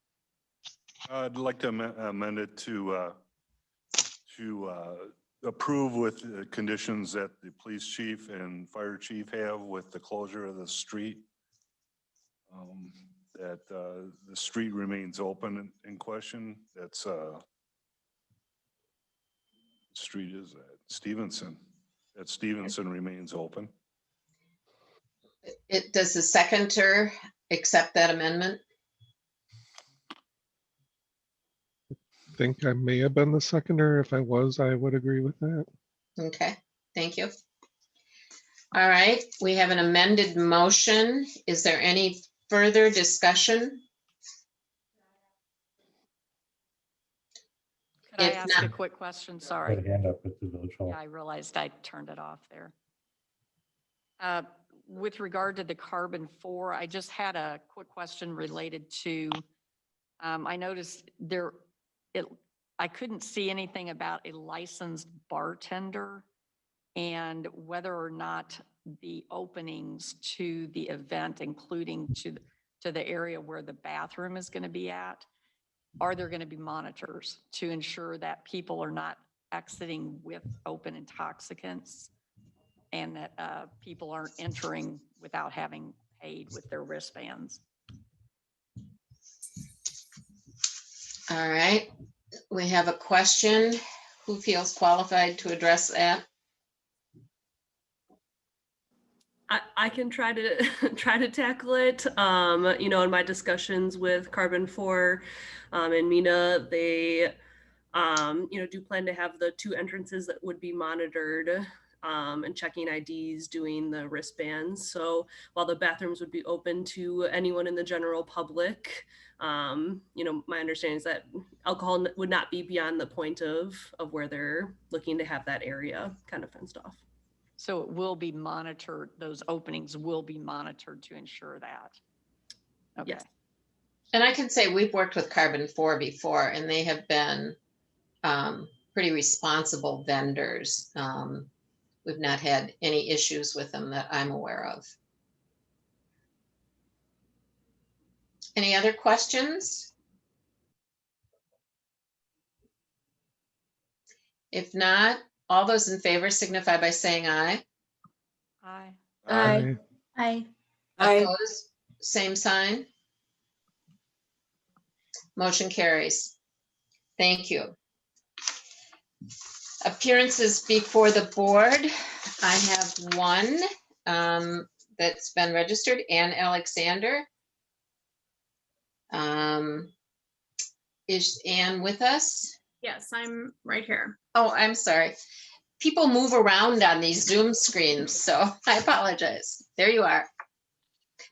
I'd like to amend it to approve with the conditions that the police chief and fire chief have with the closure of the street. That the street remains open in question. That's street is at Stevenson. That Stevenson remains open. Does the seconder accept that amendment? I think I may have been the seconder. If I was, I would agree with that. Okay, thank you. All right, we have an amended motion. Is there any further discussion? Could I If ask not- a quick question? Got Sorry. a hand up at the village hall. Yeah, I realized I turned it off there. With regard to the carbon 4, I just had a quick question related to, I noticed I couldn't see anything about a licensed bartender and whether or not the openings to the event, including to the area where the bathroom is going to be at, are there going to be monitors to ensure that people are not exiting with open intoxicants and that people aren't entering without having paid with their wristbands? All right, we have a question. Who feels qualified to address that? I can try to tackle it. In my discussions with Carbon 4 and Mina, they do plan to have the 2 entrances that would be monitored and checking IDs, doing the wristbands. So while the bathrooms would be open to anyone in the general public, my understanding is that alcohol would not be beyond the point of where they're looking to have that area kind of fenced off. So it will be monitored, those openings will be monitored to ensure that. Okay. Yes. And I can say we've worked with Carbon 4 before, and they have been pretty responsible vendors. We've not had any issues with them that I'm aware of. Any other questions? If not, All those in favor signify by saying aye. Aye. Aye. Aye. Opposed, same sign. Motion carries. Thank you. Appearances before the board. I have one that's been registered, Ann Alexander. Is Ann with us? Yes, I'm right here. Oh, I'm sorry. People move around on these Zoom screens, so I apologize. There you are.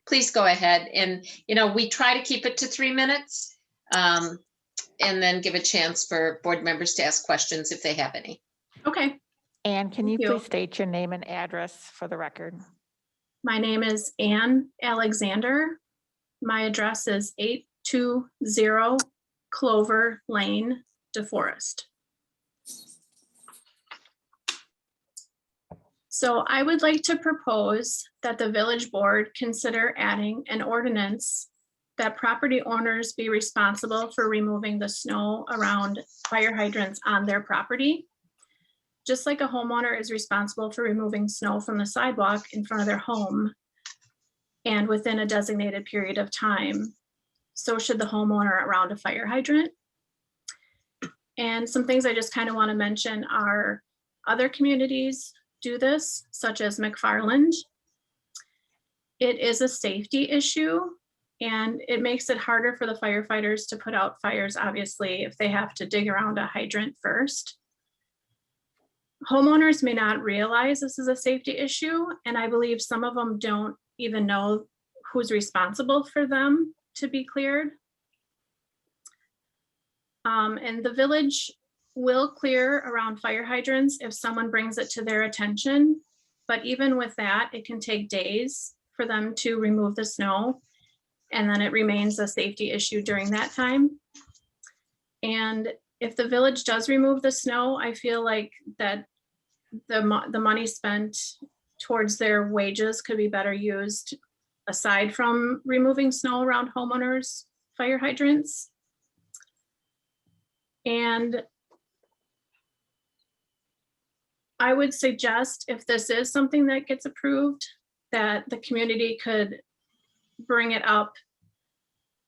Please go ahead. And, we try to keep it to 3 minutes and then give a chance for board members to ask questions if they have any. Okay. And can you Thank you. please state your name and address for the record? My name is Ann Alexander. My address is 820 Clover Lane, DeForest. So I would like to propose that the village board consider adding an ordinance that property owners be responsible for removing the snow around fire hydrants on their property. Just like a homeowner is responsible for removing snow from the sidewalk in front of their home and within a designated period of time, so should the homeowner around a fire hydrant. And some things I just kind of want to mention are other communities do this, such as McFarland. It is a safety issue and it makes it harder for the firefighters to put out fires, obviously, if they have to dig around a hydrant first. Homeowners may not realize this is a safety issue, and I believe some of them don't even know who's responsible for them to be cleared. And the village will clear around fire hydrants if someone brings it to their attention. But even with that, it can take days for them to remove the snow. And then it remains a safety issue during that time. And if the village does remove the snow, I feel like that the money spent towards their wages could be better used aside from removing snow around homeowners' fire hydrants. And I would suggest, if this is something that gets approved, that the community could bring it up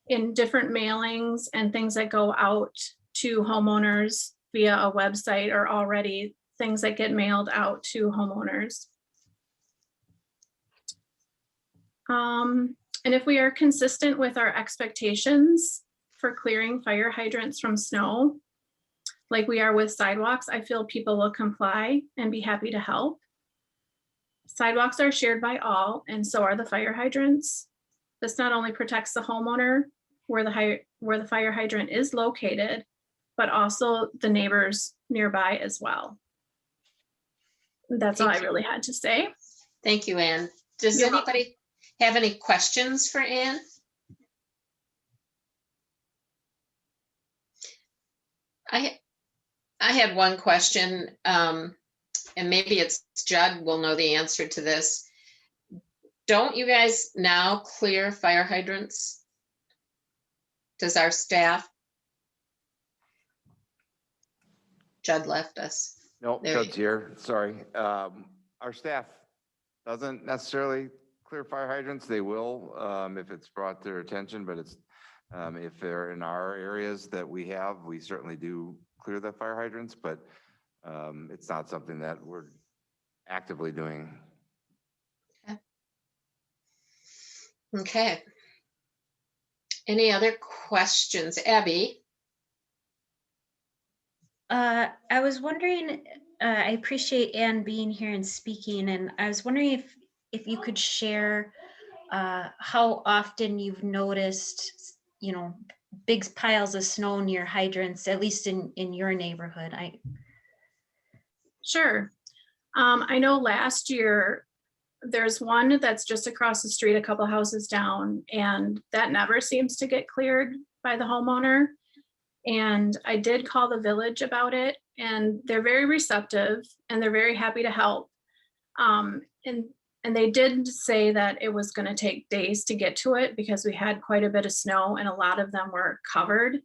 in different mailings and things that go out to homeowners via a website, or already things that get mailed out to homeowners. And if we are consistent with our expectations for clearing fire hydrants from snow, like we are with sidewalks, I feel people will comply and be happy to help. Sidewalks are shared by all, and so are the fire hydrants. This not only protects the homeowner where the fire hydrant is located, but also the neighbors nearby as well. That's all I really had to say. Thank you, Ann. Does anybody have any questions for Ann? I had one question, and maybe it's Judd will know the answer to this. Don't you guys now clear fire hydrants? Does our staff? Judd left us. No, There Judd's here, sorry. Our staff doesn't necessarily clear fire hydrants. They will if it's brought to their attention, but it's if they're in our areas that we have, we certainly do clear the fire hydrants, but it's not something that we're actively doing. Okay. Any other questions? Abby? I was wondering, I appreciate Ann being here and speaking, and I was wondering if you could share how often you've noticed, big piles of snow near hydrants, at least in your neighborhood. Sure. I know last year, there's one that's just across the street, a couple houses down, and that never seems to get cleared by the homeowner. And I did call the village about it, and they're very receptive and they're very happy to help. And they did say that it was going to take days to get to it because we had quite a bit of snow and a lot of them were covered.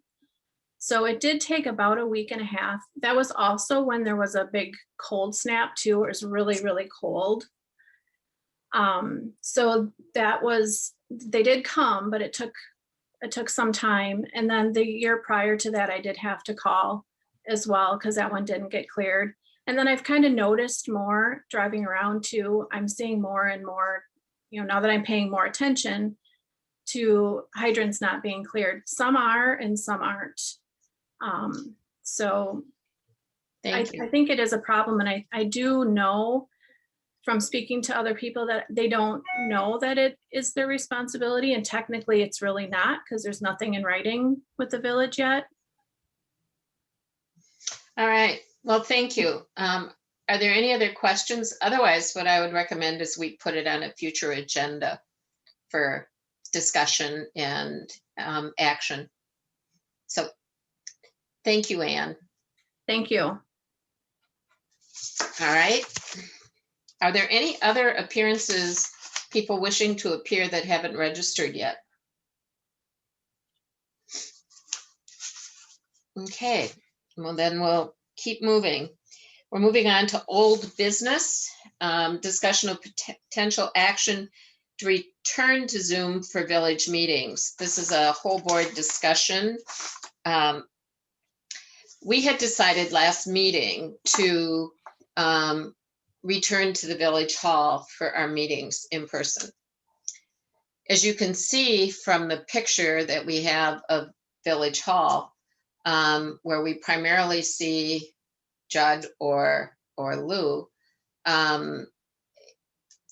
So it did take about a week and a half. That was also when there was a big cold snap too. It was really, really cold. So that was, they did come, but it took some time. And then the year prior to that, I did have to call as well because that one didn't get cleared. And then I've kind of noticed more driving around too. I'm seeing more and more, now that I'm paying more attention to hydrants not being cleared. Some are and some aren't. So I think it is a problem. And I do know from speaking to other people that they don't know that it is their responsibility. And technically it's really not because there's nothing in writing with the village yet. All right. Well, thank you. Are there any other questions? Otherwise, what I would recommend is we put it on a future agenda for discussion and action. So thank you, Anne. Thank you. All right. Are there any other appearances, people wishing to appear that haven't registered yet? Okay, well then we'll keep moving. We're moving on to old business, discussion of potential action to return to Zoom for village meetings. This is a whole board discussion. We had decided last meeting to return to the village hall for our meetings in person. As you can see from the picture that we have of Village Hall, where we primarily see Judd or Lou, the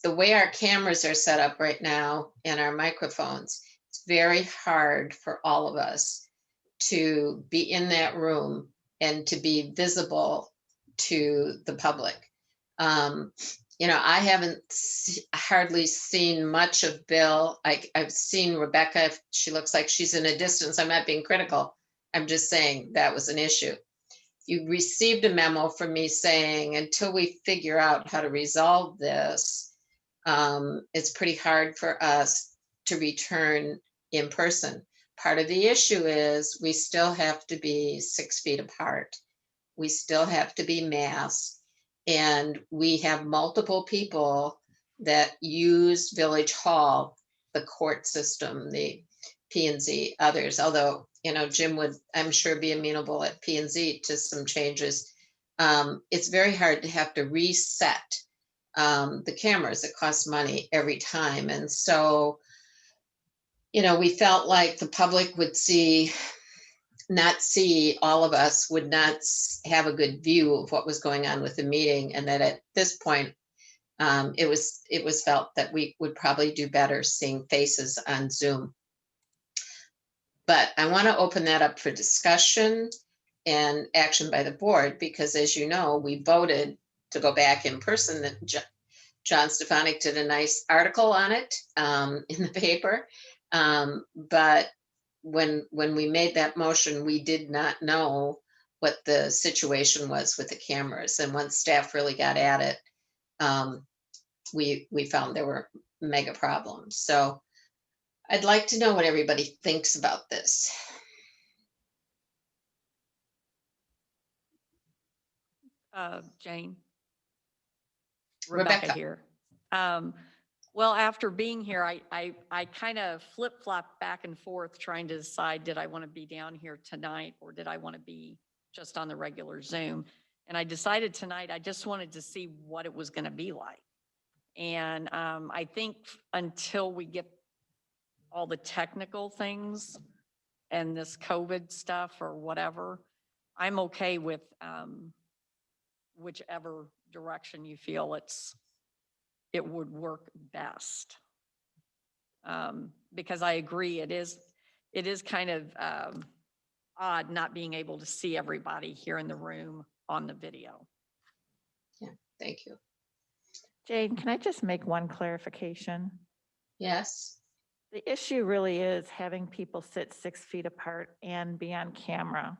way our cameras are set up right now and our microphones, it's very hard for all of us to be in that room and to be visible to the public. I haven't hardly seen much of Bill. I've seen Rebecca. She looks like she's in a distance. I'm not being critical. I'm just saying that was an issue. You received a memo from me saying until we figure out how to resolve this, it's pretty hard for us to return in person. Part of the issue is we still have to be 6 feet apart. We still have to be masked. And we have multiple people that use Village Hall, the court system, the P&Z, others, although, Jim would, I'm sure, be amenable at P&Z to some changes. It's very hard to have to reset the cameras. It costs money every time. And so, we felt like the public would not see all of us, would not have a good view of what was going on with the meeting, and that at this point it was felt that we would probably do better seeing faces on Zoom. But I want to open that up for discussion and action by the board, because as you know, we voted to go back in person. That John Stefanik did a nice article on it in the paper, but when we made that motion, we did not know what the situation was with the cameras. And once staff really got at it, we found there were mega problems. So I'd like to know what everybody thinks about this. Jane. Rebecca. Here. Well, after being here, I kind of flip-flopped back and forth trying to decide, did I want to be down here tonight or did I want to be just on the regular Zoom? And I decided tonight I just wanted to see what it was going to be like. And I think until we get all the technical things and this COVID stuff or whatever, I'm okay with whichever direction you feel it would work best. Because I agree, it is kind of odd not being able to see everybody here in the room on the video. Yeah, thank you. Jane, can I just make one clarification? Yes. The issue really is having people sit 6 feet apart and be on camera.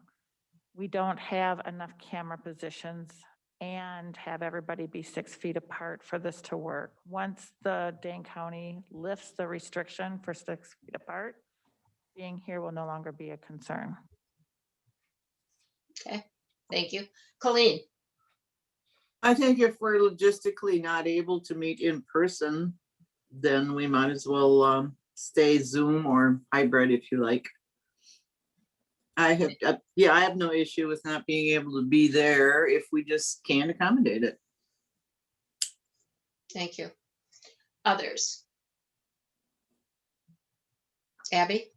We don't have enough camera positions and have everybody be 6 feet apart for this to work. Once the Dane County lifts the restriction for 6 feet apart, being here will no longer be a concern. Okay, thank you. Colleen? I think if we're logistically not able to meet in person, then we might as well stay Zoom or hybrid if you like. I have no issue with not being able to be there if we just can't accommodate it. Thank you. Others? Abby?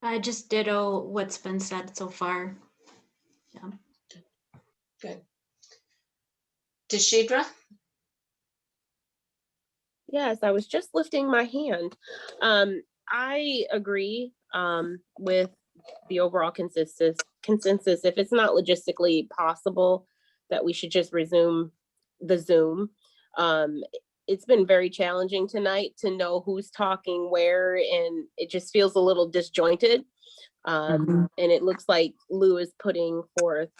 I just ditto what's been said so far. Yeah. Good. Deshidra? Yes, I was just lifting my hand. I agree with the overall consensus. If it's not logistically possible, that we should just resume the Zoom. It's been very challenging tonight to know who's talking where, and it just feels a little disjointed. And it looks like Lou is putting forth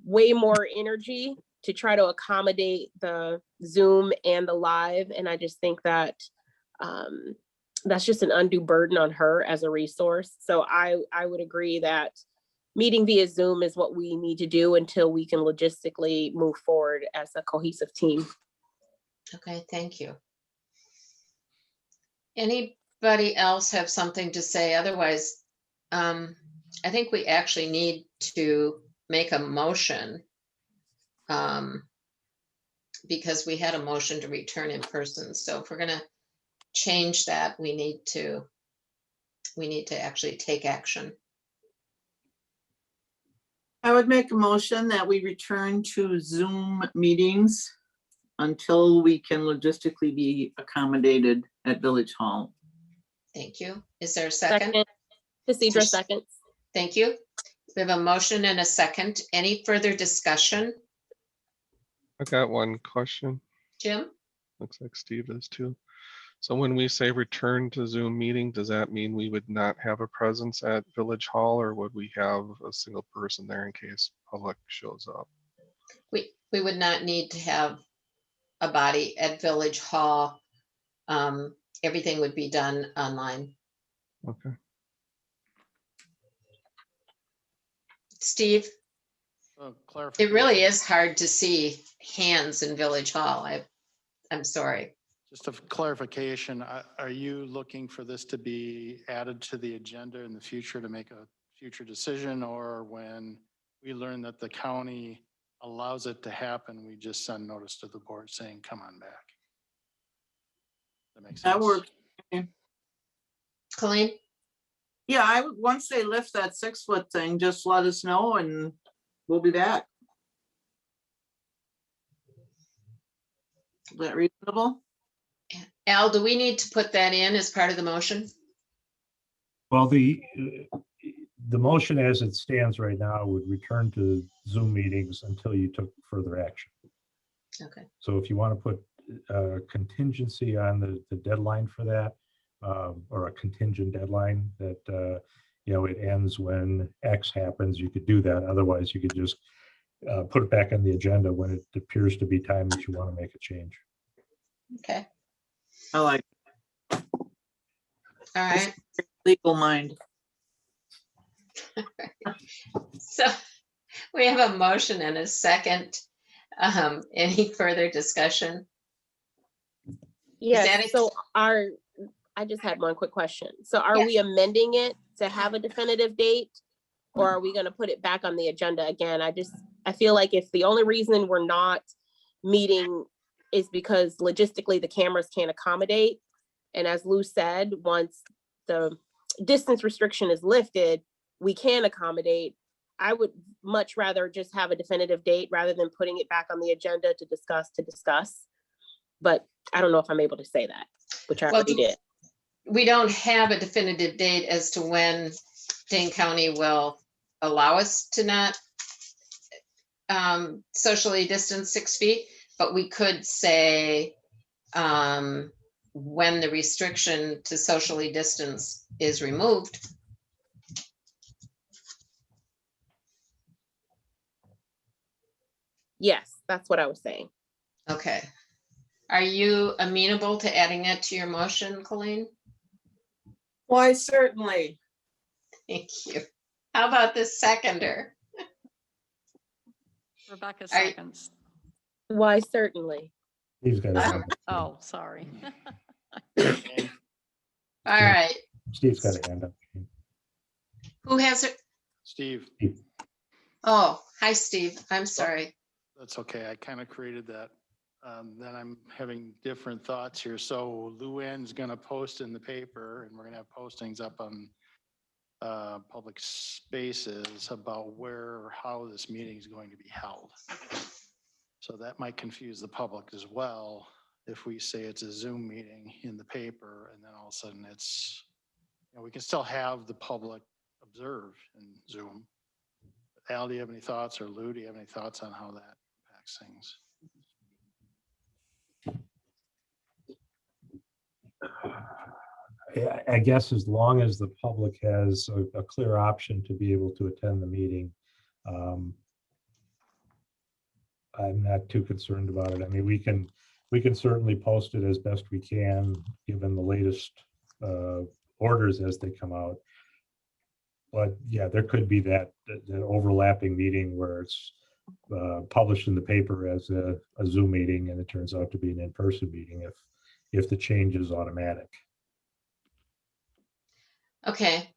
way more energy to try to accommodate the Zoom and the live. And I just think that that's just an undue burden on her as a resource. So I would agree that meeting via Zoom is what we need to do until we can logistically move forward as a cohesive team. Okay, thank you. Anybody else have something to say? Otherwise, I think we actually need to make a motion because we had a motion to return in person. So if we're gonna change that, we need to actually take action. I would make a motion that we return to Zoom meetings until we can logistically be accommodated at Village Hall. Thank you. Is there a second? Deshidra seconds. Thank you. We have a motion and a second. Any further discussion? I got one question. Jim? Looks like Steve is too. So when we say return to Zoom meeting, does that mean we would not have a presence at Village Hall, or would we have a single person there in case public shows up? We would not need to have a body at Village Hall. Everything would be done online. Okay. Steve? So It really is hard to see hands in Village Hall. I'm sorry. just a clarification, are you looking for this to be added to the agenda in the future to make a future decision, or when we learn that the county allows it to happen, we just send notice to the board saying, come on back? That makes sense. That works. Colleen? Yeah, I would, once they lift that 6-foot thing, just let us know and we'll be back. Is that reasonable? Al, do we need to put that in as part of the motion? Well, the motion as it stands right now would return to Zoom meetings until you took further action. Okay. So if you want to put a contingency on the deadline for that, or a contingent deadline that, it ends when X happens, you could do that. Otherwise, you could just put it back on the agenda when it appears to be time that you want to make a change. Okay. I like All right. legal mind. So we have a motion and a second. Any further discussion? Yes, so I just had one quick question. So are we amending it to have a definitive date? Or are we gonna put it back on the agenda again? I feel like if the only reason we're not meeting is because logistically the cameras can't accommodate. And as Lou said, once the distance restriction is lifted, we can accommodate. I would much rather just have a definitive date rather than putting it back on the agenda to discuss. But I don't know if I'm able to say that, which I already did. We don't have a definitive date as to when Dane County will allow us to not socially distance 6 feet, but we could say when the restriction to socially distance is removed. Yes, that's what I was saying. Okay. Are you amenable to adding that to your motion, Colleen? Why, certainly. Thank you. How about the seconder? Rebecca Are you- seconds. Why, certainly. Steve's got a hand up. Oh, sorry. All right, Steve's got a hand up. who has it? Steve, Oh, hi, Steve. I'm sorry. that's okay. I kind of created that. Then I'm having different thoughts here. So Luann's going to post in the paper and we're going to have postings up on public spaces about where or how this meeting is going to be held. So that might confuse the public as well. If we say it's a Zoom meeting in the paper and then all of a sudden it's, we can still have the public observe in Zoom. Al, do you have any thoughts, or Lou, do you have any thoughts on how that impacts things? I guess as long as the public has a clear option to be able to attend the meeting, I'm not too concerned about it. I mean, we can certainly post it as best we can, given the latest orders as they come out. But yeah, there could be that overlapping meeting where it's published in the paper as a Zoom meeting and it turns out to be an in-person meeting if the change is automatic. Okay.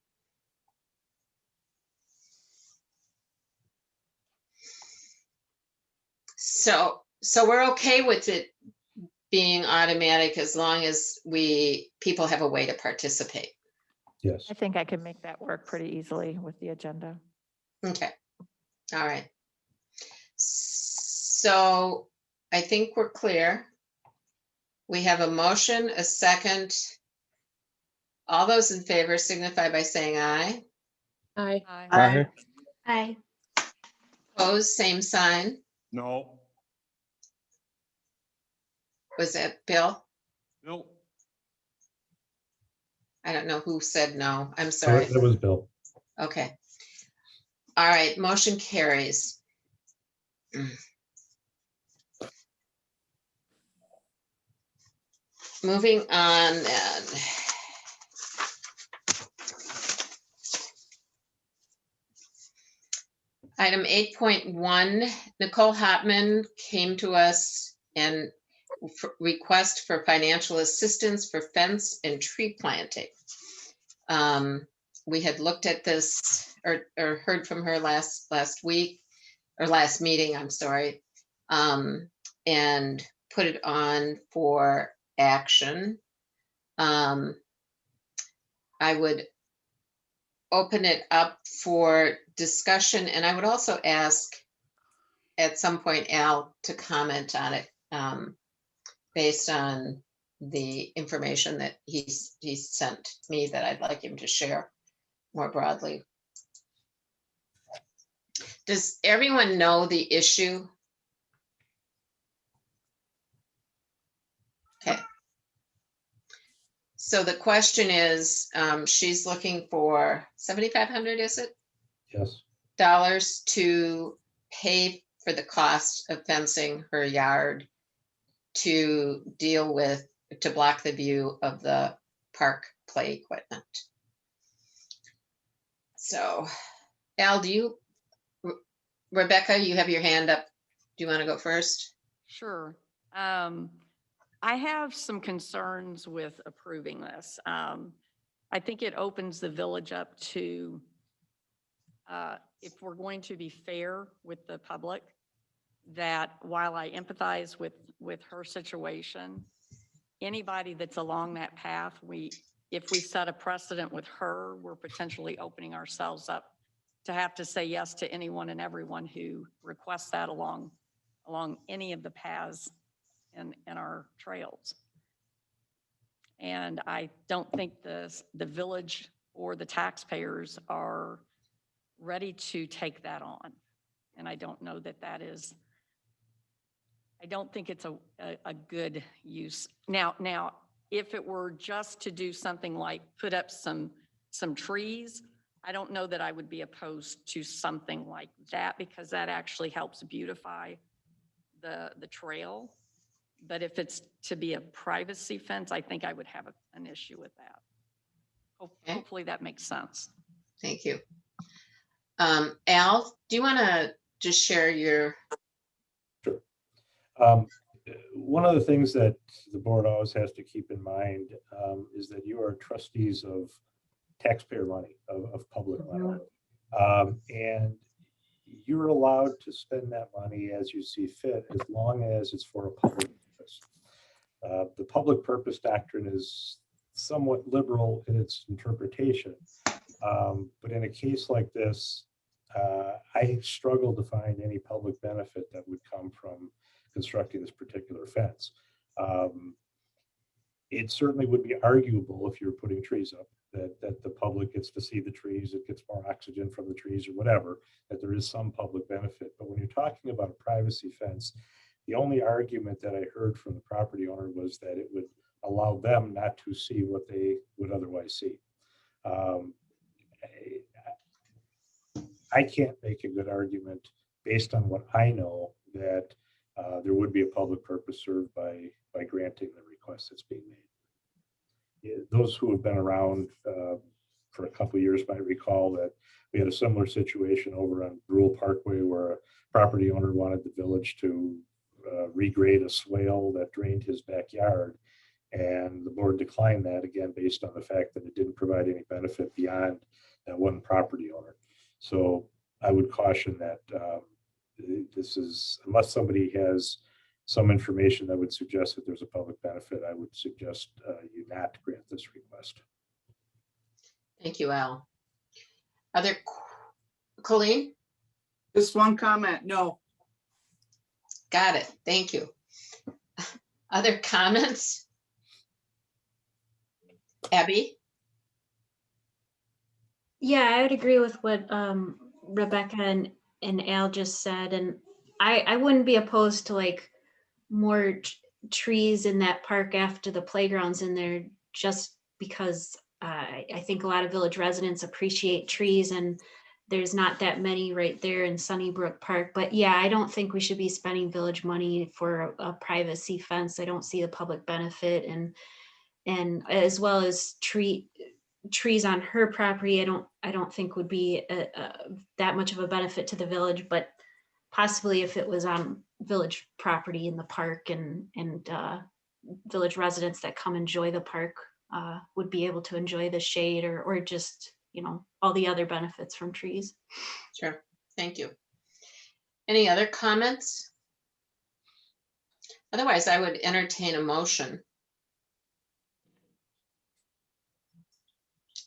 So we're okay with it being automatic as long as people have a way to participate. Yes. I think I can make that work pretty easily with the agenda. Okay, all right. So I think we're clear. We have a motion, a second. All those in favor signify by saying aye. Aye. Aye. Aye. Opposed, same sign. No. Was that Bill? No. I don't know who said no. I'm sorry. That was Bill. Okay. All right, motion carries. Moving on then. Item 8.1, Nicole Hotman came to us and request for financial assistance for fence and tree planting. We had looked at this or heard from her last week or last meeting, I'm sorry, and put it on for action. I would open it up for discussion, and I would also ask at some point Al to comment on it based on the information that he's sent me that I'd like him to share more broadly. Does everyone know the issue? Okay. So the question is, she's looking for $7,500, is it? Yes. Dollars to pay for the cost of fencing her yard to block the view of the park play equipment. So, Al, Rebecca, you have your hand up. Do you want to go first? Sure. I have some concerns with approving this. I think it opens the village up to, if we're going to be fair with the public, that while I empathize with her situation, anybody that's along that path, if we set a precedent with her, we're potentially opening ourselves up to have to say yes to anyone and everyone who requests that along any of the paths in our trails. And I don't think the village or the taxpayers are ready to take that on. And I don't know that is, I don't think it's a good use. Now, if it were just to do something like put up some trees, I don't know that I would be opposed to something like that, because that actually helps beautify the trail. But if it's to be a privacy fence, I think I would have an issue with that. Okay. Hopefully that makes sense. Thank you. Al, do you want to just share your, One of the things that the board always has to keep in mind is that you are trustees of taxpayer money, of public money. And you're allowed to spend that money as you see fit, as long as it's for a public purpose. The public purpose doctrine is somewhat liberal in its interpretation. But in a case like this, I struggle to find any public benefit that would come from constructing this particular fence. It certainly would be arguable if you're putting trees up, that the public gets to see the trees, it gets more oxygen from the trees or whatever, that there is some public benefit. But when you're talking about a privacy fence, the only argument that I heard from the property owner was that it would allow them not to see what they would otherwise see. I can't make a good argument based on what I know that there would be a public purpose served by granting the request that's being made. Those who have been around for a couple of years might recall that we had a similar situation over on Brule Parkway where a property owner wanted the village to regrade a swale that drained his backyard. And the board declined that, again, based on the fact that it didn't provide any benefit beyond that one property owner. So I would caution that this is, unless somebody has some information that would suggest that there's a public benefit, I would suggest you not grant this request. thank you, Al. Other, Colleen? Just one comment, no. Got it, thank you. Other comments? Abby? Yeah, I would agree with what Rebecca and Al just said, and I wouldn't be opposed to like more trees in that park after the playground's in there, just because I think a lot of village residents appreciate trees, and there's not that many right there in Sunnybrook Park. But yeah, I don't think we should be spending village money for a privacy fence. I don't see the public benefit, and as well as trees on her property, I don't think would be that much of a benefit to the village, but possibly if it was on village property in the park and village residents that come enjoy the park would be able to enjoy the shade or just, you know, all the other benefits from trees. Sure, thank you. Any other comments? Otherwise, I would entertain a motion.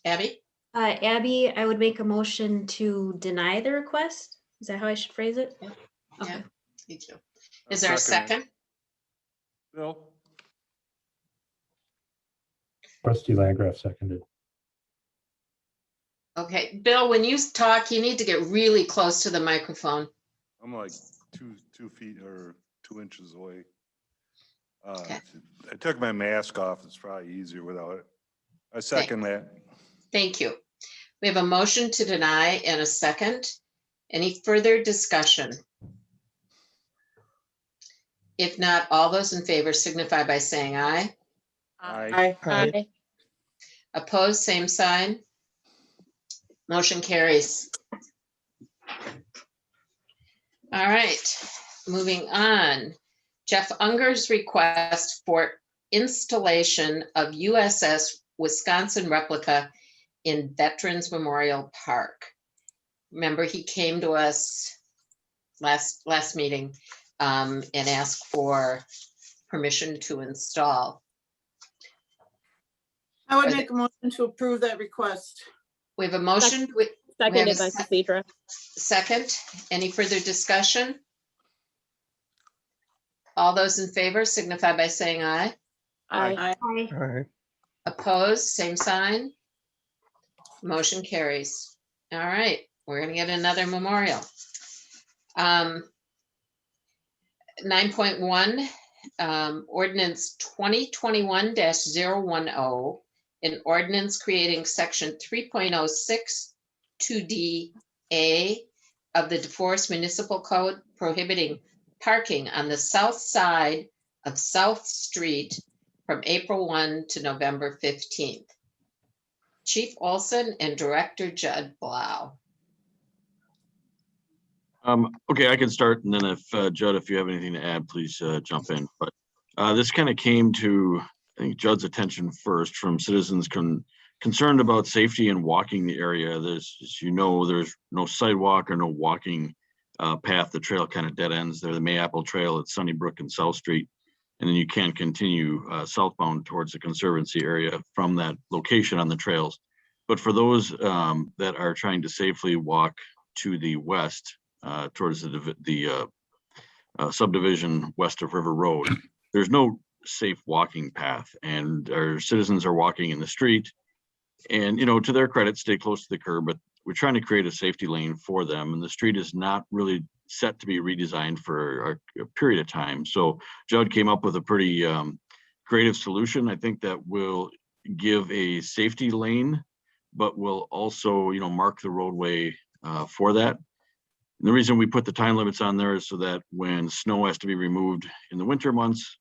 Abby? Abby, I would make a motion to deny the request. Is that how I should phrase it? Yeah. Okay. Yeah, me too. Is there a second? Bill? Trustee Landgraf seconded. Okay, Bill, when you talk, you need to get really close to the microphone. I'm like 2 feet or 2 inches away. Okay. I took my mask off. It's probably easier without it. I second that. Thank you. We have a motion to deny and a second. Any further discussion? If not, all those in favor signify by saying aye. Aye. Aye. Opposed, same sign. Motion carries. All right, moving on. Jeff Unger's request for installation of USS Wisconsin replica in Veterans Memorial Park. Remember, he came to us last meeting and asked for permission to install. I would make a motion to approve that request. We have a motion. Seconded by Cassandra. Second, any further discussion? All those in favor signify by saying aye. Aye. All right. Opposed, same sign. Motion carries. All right, we're gonna get another memorial. 9.1, ordinance 2021-010, an ordinance creating section 3.06 2D-A of the DeForest Municipal Code prohibiting parking on the south side of South Street from April 1 to November 15th. Chief Olson and Director Judd Blau. Okay, I can start, and then if Judd, if you have anything to add, please jump in. But this kind of came to, I think, Judd's attention first from citizens concerned about safety and walking the area. There's, as you know, there's no sidewalk or no walking path. The trail kind of dead ends there. The Mayapple Trail at Sunnybrook and South Street, and then you can continue southbound towards the Conservancy area from that location on the trails. But for those that are trying to safely walk to the west, towards the subdivision west of River Road, there's no safe walking path, and our citizens are walking in the street. And, you know, to their credit, stay close to the curb, but we're trying to create a safety lane for them, and the street is not really set to be redesigned for a period of time. So Judd came up with a pretty creative solution, I think, that will give a safety lane, but will also, you know, mark the roadway for that. And the reason we put the time limits on there is so that when snow has to be removed in the winter months,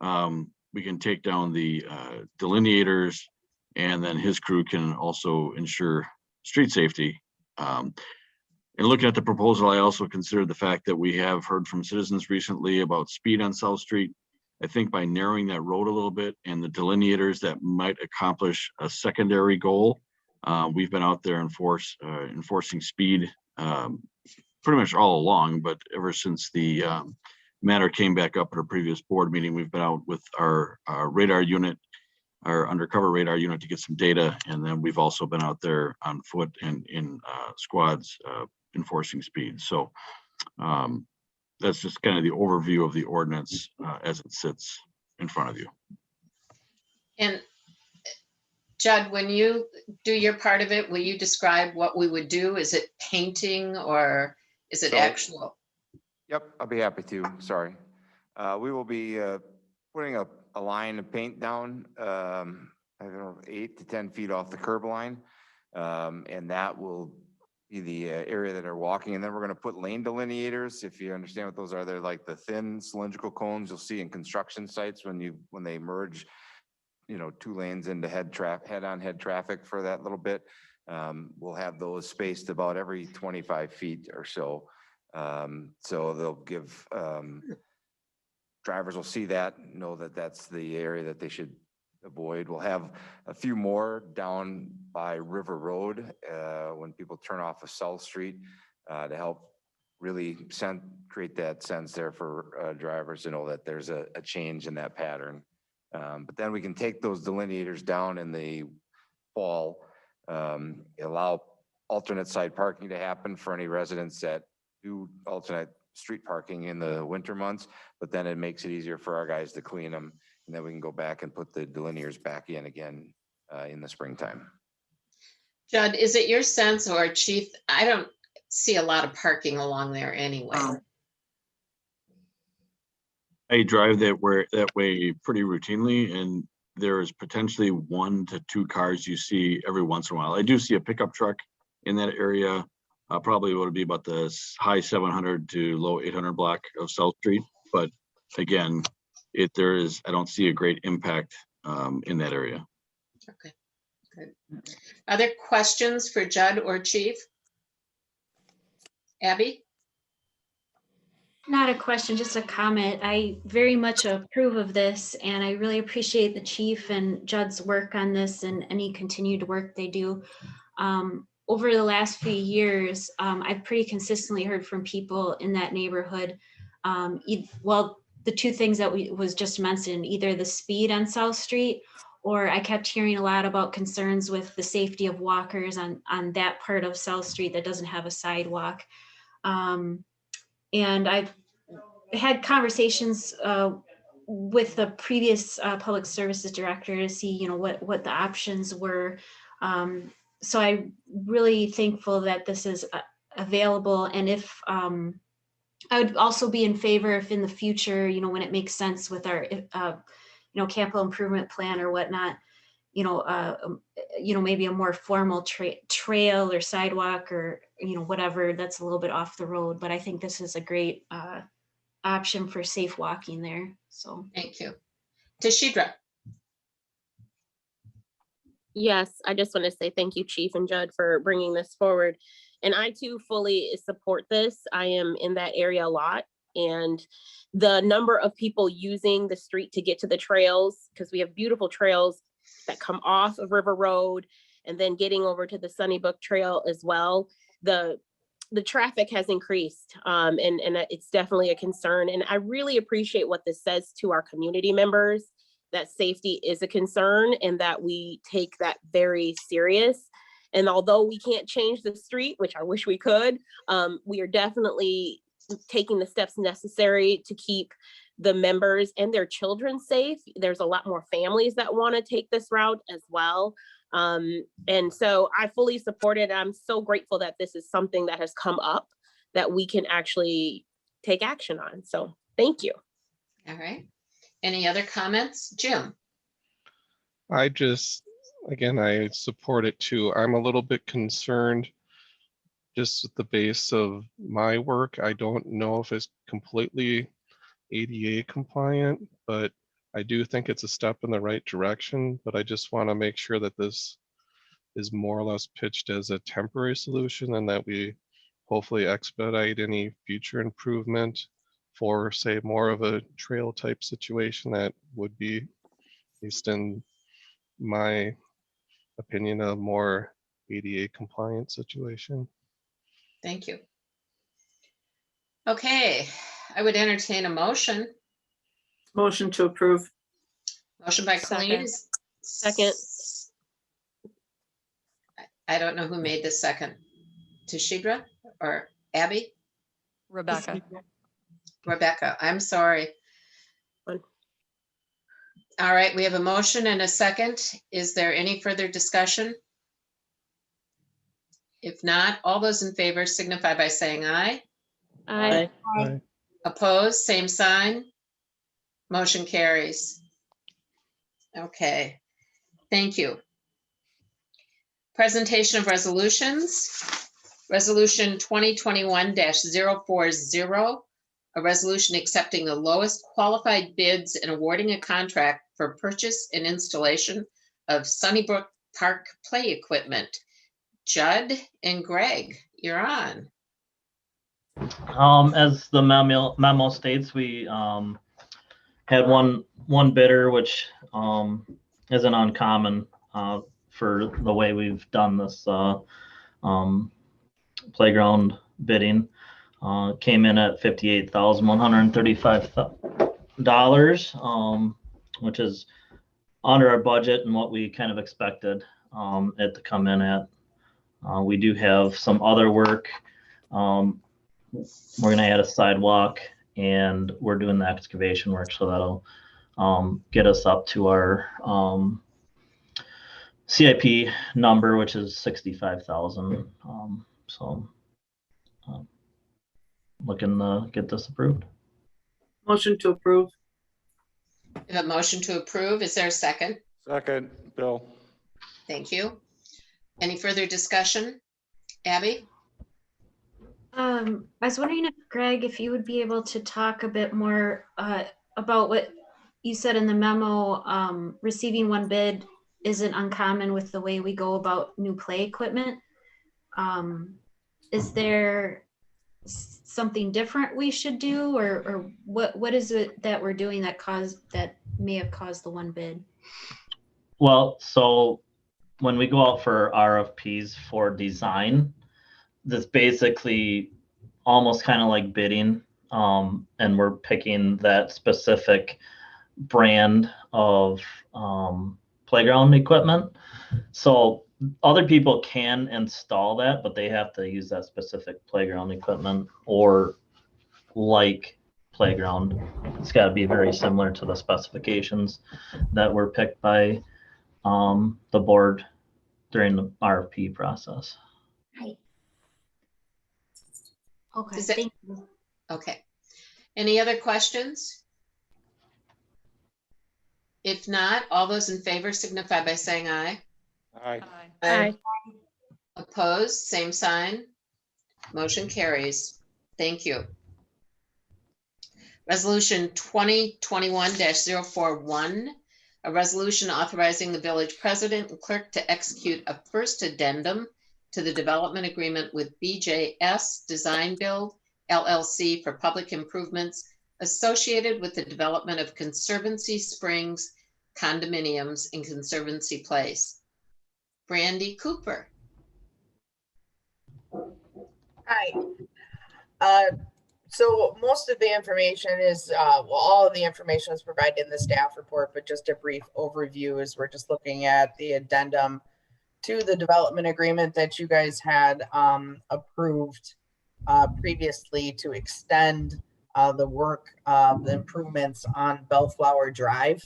we can take down the delineators, and then his crew can also ensure street safety. And looking at the proposal, I also considered the fact that we have heard from citizens recently about speed on South Street. I think by narrowing that road a little bit and the delineators, that might accomplish a secondary goal. We've been out there enforcing speed pretty much all along, but ever since the matter came back up at a previous board meeting, we've been out with our radar unit, our undercover radar unit, to get some data. And then we've also been out there on foot and in squads enforcing speed. So that's just kind of the overview of the ordinance as it sits in front of you. And Judd, when you do your part of it, will you describe what we would do? Is it painting or is it So- actual? Yep, I'll be happy to. Sorry. We will be putting a line of paint down, I don't know, 8 to 10 feet off the curb line. And that will be the area that are walking. And then we're going to put lane delineators. If you understand what those are, they're like the thin cylindrical cones you'll see in construction sites when they merge, you know, 2 lanes into head traffic for that little bit. We'll have those spaced about every 25 feet or so. So they'll give, drivers will see that, know that that's the area that they should avoid. We'll have a few more down by River Road when people turn off of South Street to help really create that sense there for drivers to know that there's a change in that pattern. But then we can take those delineators down in the fall, allow alternate side parking to happen for any residents that do alternate street parking in the winter months, but then it makes it easier for our guys to clean them. And then we can go back and put the delineators back in again in the springtime. Judd, is it your sense, or Chief, I don't see a lot of parking along there anyway. I drive that way pretty routinely, and there is potentially 1 to 2 cars you see every once in a while. I do see a pickup truck in that area. Probably would be about the high 700 to low 800 block of South Street. But again, I don't see a great impact in that area. Okay, good. Other questions for Judd or Chief? Abby? Not a question, just a comment. I very much approve of this, and I really appreciate the chief and Judd's work on this and any continued work they do. Over the last few years, I've pretty consistently heard from people in that neighborhood. Well, the 2 things that was just mentioned, either the speed on South Street, or I kept hearing a lot about concerns with the safety of walkers on that part of South Street that doesn't have a sidewalk. And I've had conversations with the previous public services director to see, you know, what the options were. So I'm really thankful that this is available. And if I would also be in favor if in the future, you know, when it makes sense with our, you know, capital improvement plan or whatnot, you know, maybe a more formal trail or sidewalk or, you know, whatever that's a little bit off the road. But I think this is a great option for safe walking there. So thank you. Tashidra. Yes, I just want to say thank you, Chief and Judd, for bringing this forward. And I too fully support this. I am in that area a lot. And the number of people using the street to get to the trails, because we have beautiful trails that come off of River Road and then getting over to the Sunnybrook Trail as well. The traffic has increased, and it's definitely a concern. And I really appreciate what this says to our community members, that safety is a concern and that we take that very serious. And although we can't change the street, which I wish we could, we are definitely taking the steps necessary to keep the members and their children safe. There's a lot more families that want to take this route as well. And so I fully support it. I'm so grateful that this is something that has come up that we can actually take action on. So thank you. All right. Any other comments? Jim? Again, I support it too. I'm a little bit concerned just at the base of my work. I don't know if it's completely ADA compliant, but I do think it's a step in the right direction. But I just want to make sure that this is more or less pitched as a temporary solution and that we hopefully expedite any future improvement for, say, more of a trail type situation that would be, at least in my opinion, a more ADA compliant situation. Thank you. Okay, I would entertain a motion. Motion to approve. Motion by Second. Colleen. Second. I don't know who made the second. Tashidra or Abby? Rebecca. Rebecca, I'm sorry. Fine. All right, we have a motion and a second. Is there any further discussion? If not, all those in favor signify by saying aye. Aye. Aye. Opposed, same sign. Motion carries. Okay, thank you. Presentation of resolutions. Resolution 2021-040, a resolution accepting the lowest qualified bids and awarding a contract for purchase and installation of Sunnybrook Park play equipment. Judd and Greg, you're on. As the memo states, we had one bidder, which isn't uncommon for the way we've done this playground bidding. Came in at $58,135, which is under our budget and what we kind of expected it to come in at. We do have some other work. We're going to add a sidewalk, and we're doing the excavation work, so that'll get us up to our CIP number, which is 65,000. Looking to get this approved. Motion to approve. We have a motion to approve. Is there a second? Second, Bill. Thank you. Any further discussion? Abby? I was wondering if Greg, if you would be able to talk a bit more about what you said in the memo. Receiving one bid isn't uncommon with the way we go about new play equipment. Is there something different we should do, or what is it that we're doing that may have caused the one bid? Well, so when we go out for RFPs for design, this basically almost kind of like bidding, and we're picking that specific brand of playground equipment. So other people can install that, but they have to use that specific playground equipment or like playground. It's got to be very similar to the specifications that were picked by the board during the RFP process. Right. Okay, Is it- thank you. Okay. Any other questions? If not, all those in favor signify by saying aye. Aye. Aye. Opposed, same sign. Motion carries. Thank you. Resolution 2021-041, a resolution authorizing the village president and clerk to execute a first addendum to the development agreement with BJS Design Build LLC for public improvements associated with the development of Conservancy Springs condominiums in Conservancy Place. Brandy Cooper. Hi. So most of the information is, well, all of the information is provided in the staff report, but just a brief overview is we're just looking at the addendum to the development agreement that you guys had approved previously to extend the work of the improvements on Bellflower Drive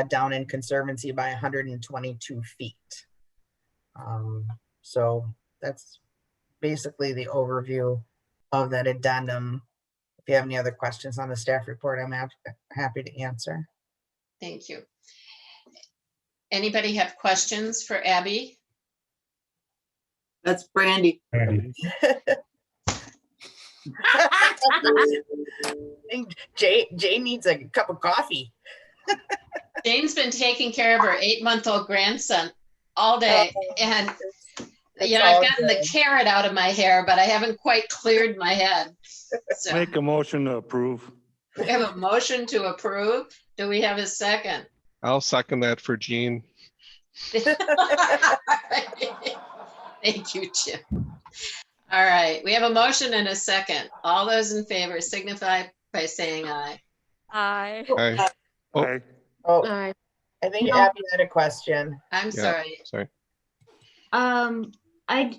down in Conservancy by 122 feet. So that's basically the overview of that addendum. If you have any other questions on the staff report, I'm happy to answer. Thank you. Anybody have questions for Abby? That's Brandy. Brandy. Jay needs a cup of coffee. Jane's been taking care of her 8-month-old grandson all day, and you know, I've gotten the carrot out of my hair, but I haven't quite cleared my head. So Make a motion to approve. we have a motion to approve. Do we have a second? I'll second that for Jean. Thank you, Jim. All right, we have a motion and a second. All those in favor signify by saying aye. Aye. Aye. Oh, Aye. Oh, Aye. I think No. Abby had a question. I'm yeah, sorry. sorry.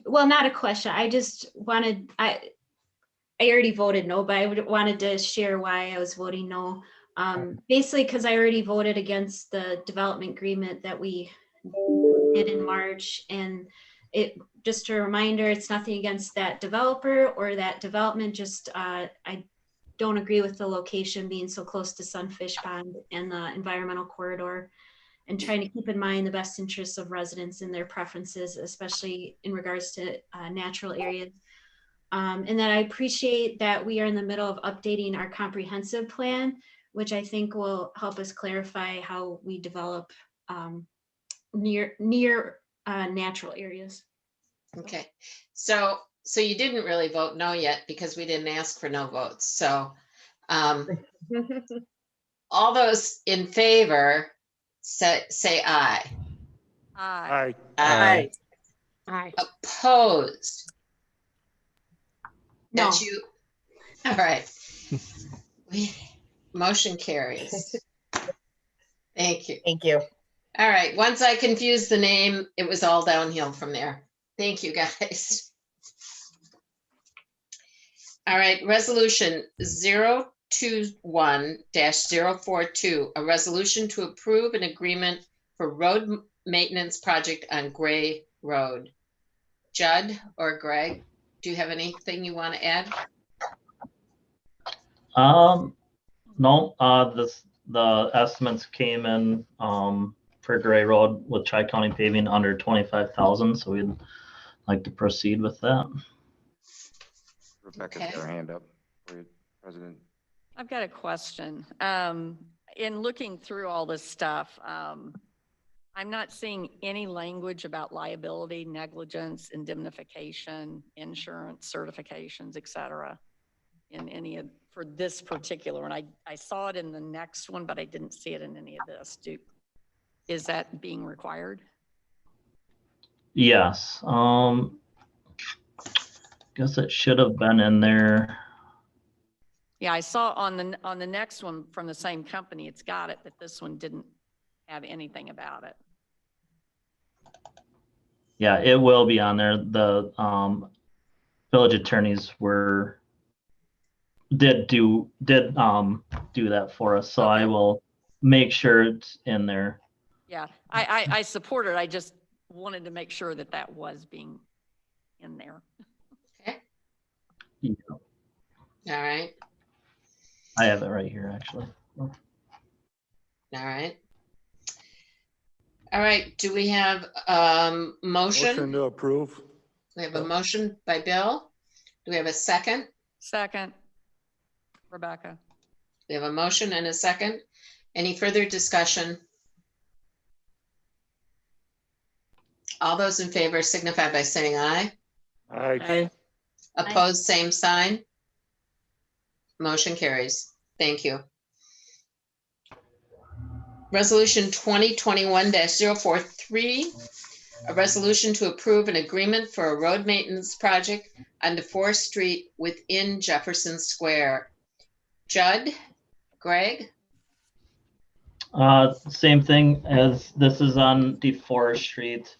Well, not a question. I just wanted, I already voted no, but I wanted to share why I was voting no. Basically, because I already voted against the development agreement that we did in March. And it, just a reminder, it's nothing against that developer or that development, just I don't agree with the location being so close to Sunfish Pond and the environmental corridor, and trying to keep in mind the best interests of residents and their preferences, especially in regards to natural areas. And that I appreciate that we are in the middle of updating our comprehensive plan, which I think will help us clarify how we develop near natural areas. Okay, so you didn't really vote no yet because we didn't ask for no votes. So all those in favor say aye. Aye. Aye. Aye. Opposed? No. That's you. All right. Motion carries. Thank you. Thank you. All right, once I confused the name, it was all downhill from there. Thank you, guys. All right, resolution 021-042, a resolution to approve an agreement for road maintenance project on Gray Road. Judd or Greg, do you have anything you want to add? No, the estimates came in, for Gray Road with Tri-County Paving under 25,000, so we'd like to proceed with that. Rebecca's Okay. got her hand up for you, President. I've got a question. In looking through all this stuff, I'm not seeing any language about liability, negligence, indemnification, insurance, certifications, et cetera, in any of, for this particular one. I saw it in the next one, but I didn't see it in any of this. Is that being required? Yes, guess it should have been in there. Yeah, I saw on the next one from the same company, it's got it, but this one didn't have anything about it. Yeah, it will be on there. The village attorneys did do that for us, so I will make sure it's in there. Yeah, I support it. I just wanted to make sure that that was being in there. Okay, Yeah, all right, I have it right here, actually. all right. All right, do we have Motion motion? to approve. We have a motion by Bill. Do we have a second? Second, Rebecca. We have a motion and a second. Any further discussion? All those in favor signify by saying aye. Aye. Opposed, same sign. Motion carries. Thank you. Resolution 2021-043, a resolution to approve an agreement for a road maintenance project on DeForest Street within Jefferson Square. Judd, Greg? Same thing as this is on DeForest Street.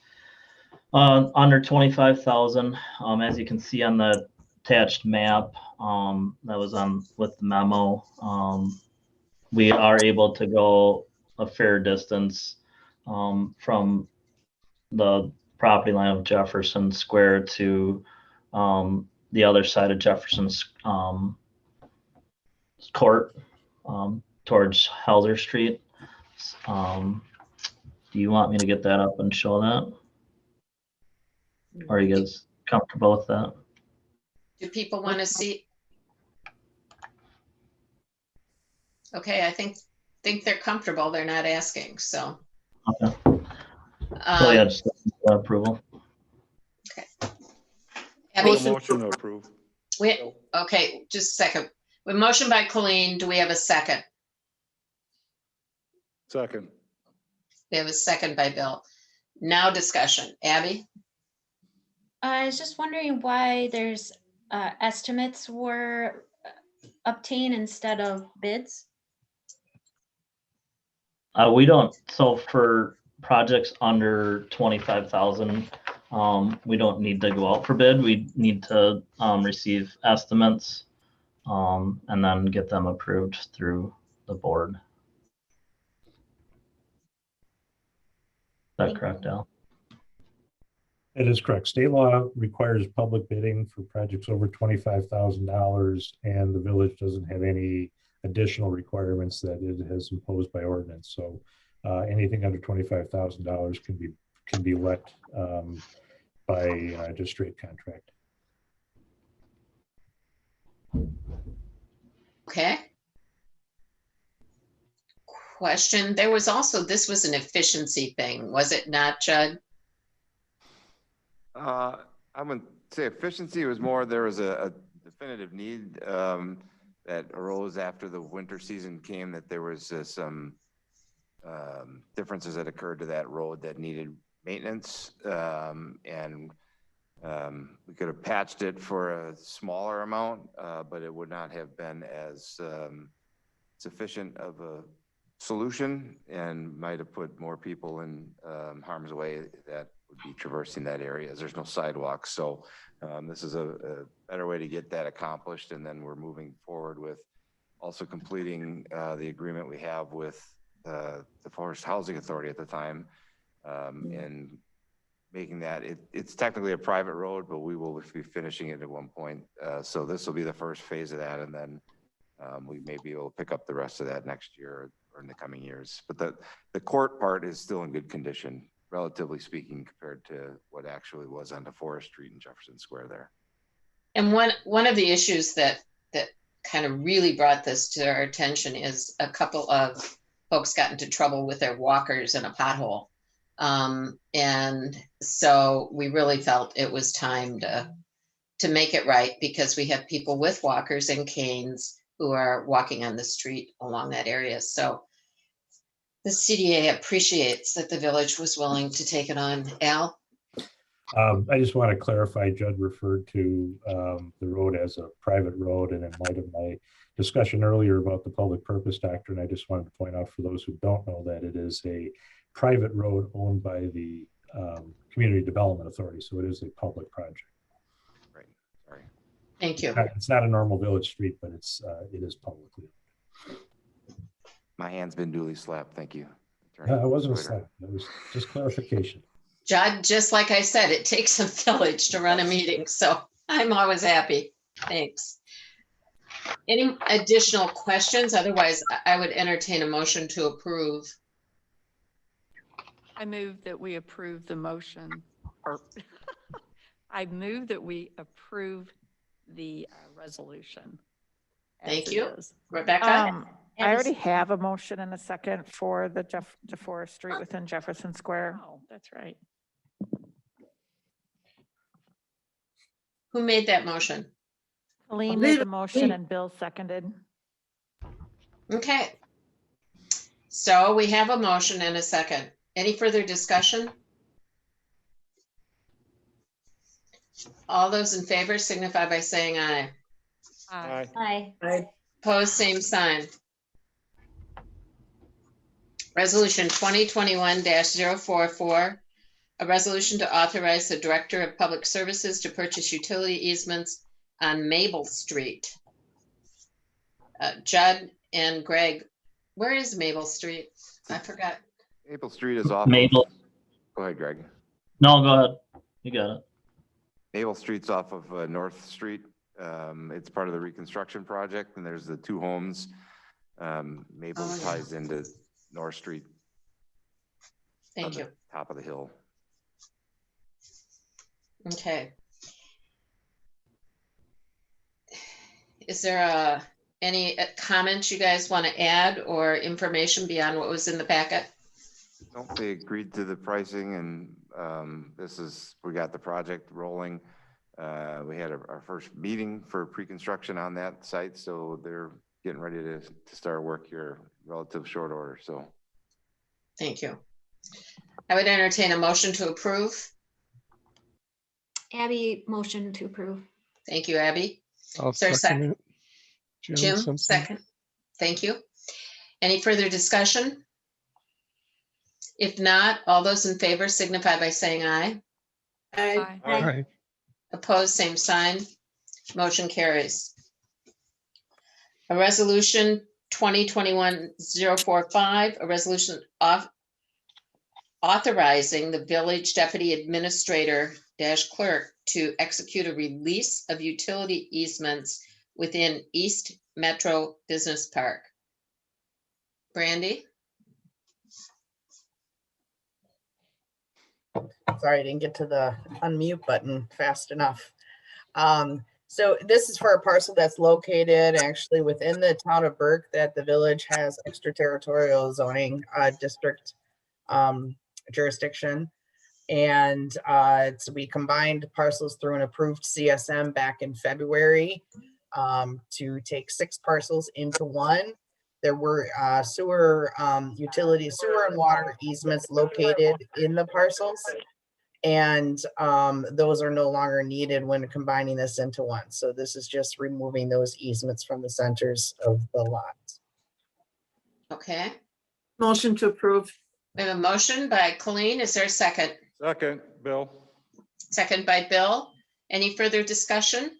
Under 25,000, as you can see on the attached map, that was on with the memo. We are able to go a fair distance, from the property line of Jefferson Square to, the other side of Jefferson's, court, towards Hauser Street. Do you want me to get that up and show that? Or are you guys comfortable with that? Do people want to see? Okay, I think they're comfortable. They're not asking, so. Okay. So yeah, just approval. Abby? Motion to approve. Okay, just a second. With motion by Colleen, do we have a second? Second. We have a second by Bill. Now discussion. Abby? I was just wondering why there's estimates were obtained instead of bids. We don't, so for projects under 25,000, we don't need to go out for bid. We need to receive estimates and then get them approved through the board. Is that correct, Al? It is correct. State law requires public bidding for projects over $25,000, and the village doesn't have any additional requirements that it has imposed by ordinance. So anything under $25,000 can be let by just straight contract. Okay. Question. There was also, this was an efficiency thing, was it not, Judd? I wouldn't say efficiency. It was more, there was a definitive need that arose after the winter season came, that there was some differences that occurred to that road that needed maintenance. And we could have patched it for a smaller amount, but it would not have been as sufficient of a solution and might have put more people in harm's way that would be traversing that area, as there's no sidewalks. So this is a better way to get that accomplished. And then we're moving forward with also completing the agreement we have with the Forest Housing Authority at the time, and making that, it's technically a private road, but we will be finishing it at one point. So this will be the first phase of that. And then we may be able to pick up the rest of that next year or in the coming years. But the court part is still in good condition, relatively speaking, compared to what actually was on DeForest Street and Jefferson Square there. And one of the issues that kind of really brought this to our attention is a couple of folks got into trouble with their walkers in a pothole. And so we really felt it was time to make it right, because we have people with walkers and canes who are walking on the street along that area. So the CDA appreciates that the village was willing to take it on. Al? I just want to clarify, Judd referred to the road as a private road, and in light of my discussion earlier about the public purpose doctrine, I just wanted to point out for those who don't know that it is a private road owned by the Community Development Authority, so it is a public project. Right, sorry. Thank you. It's not a normal village street, but it is publicly owned. My hand's been duly slapped. Thank you. I wasn't a slap. That was just clarification. Judd, just like I said, it takes a village to run a meeting, so I'm always happy. Thanks. Any additional questions? Otherwise, I would entertain a motion to approve. I move that we approve the motion, or I move that we approve the resolution. Thank you. Rebecca? I already have a motion and a second for the DeForest Street within Jefferson Square. Oh, that's right. Who made that motion? Colleen made the motion and Bill seconded. Okay. So we have a motion and a second. Any further discussion? All those in favor signify by saying aye. Aye. Aye. Opposed, same sign. Resolution 2021-044, a resolution to authorize the Director of Public Services to purchase utility easements on Maple Street. Judd and Greg, where is Maple Street? I forgot. Maple Street is off. Maple. Go ahead, Greg. No, go ahead. You got it. Maple Street's off of North Street. It's part of the reconstruction project, and there's the two homes. Maple Oh, yeah. ties into North Street. Thank on the you. Top of the hill. Okay. Is there any comments you guys want to add or information beyond what was in the packet? No, they agreed to the pricing, and we got the project rolling. We had our first meeting for pre-construction on that site, so they're getting ready to start work here relative short order, so. Thank you. I would entertain a motion to approve. Abby, motion to approve. Thank you, Abby. I'll Is there a second it. Jim, Simpson. second. Thank you. Any further discussion? If not, all those in favor signify by saying aye. Aye. Aye. Opposed, same sign. Motion carries. A resolution 2021-045, a resolution authorizing the village deputy administrator clerk to execute a release of utility easements within East Metro Business Park. Brandy? Sorry, I didn't get to the unmute button fast enough. So this is for a parcel that's located actually within the town of Burke that the village has extraterritorial zoning district jurisdiction. And so we combined parcels through an approved CSM back in February to take 6 parcels into one. There were sewer and water easements located in the parcels. And those are no longer needed when combining this into one. So this is just removing those easements from the centers of the lots. Okay. Motion to approve. We have a motion by Colleen. Is there a second? Second, Bill. Second by Bill. Any further discussion?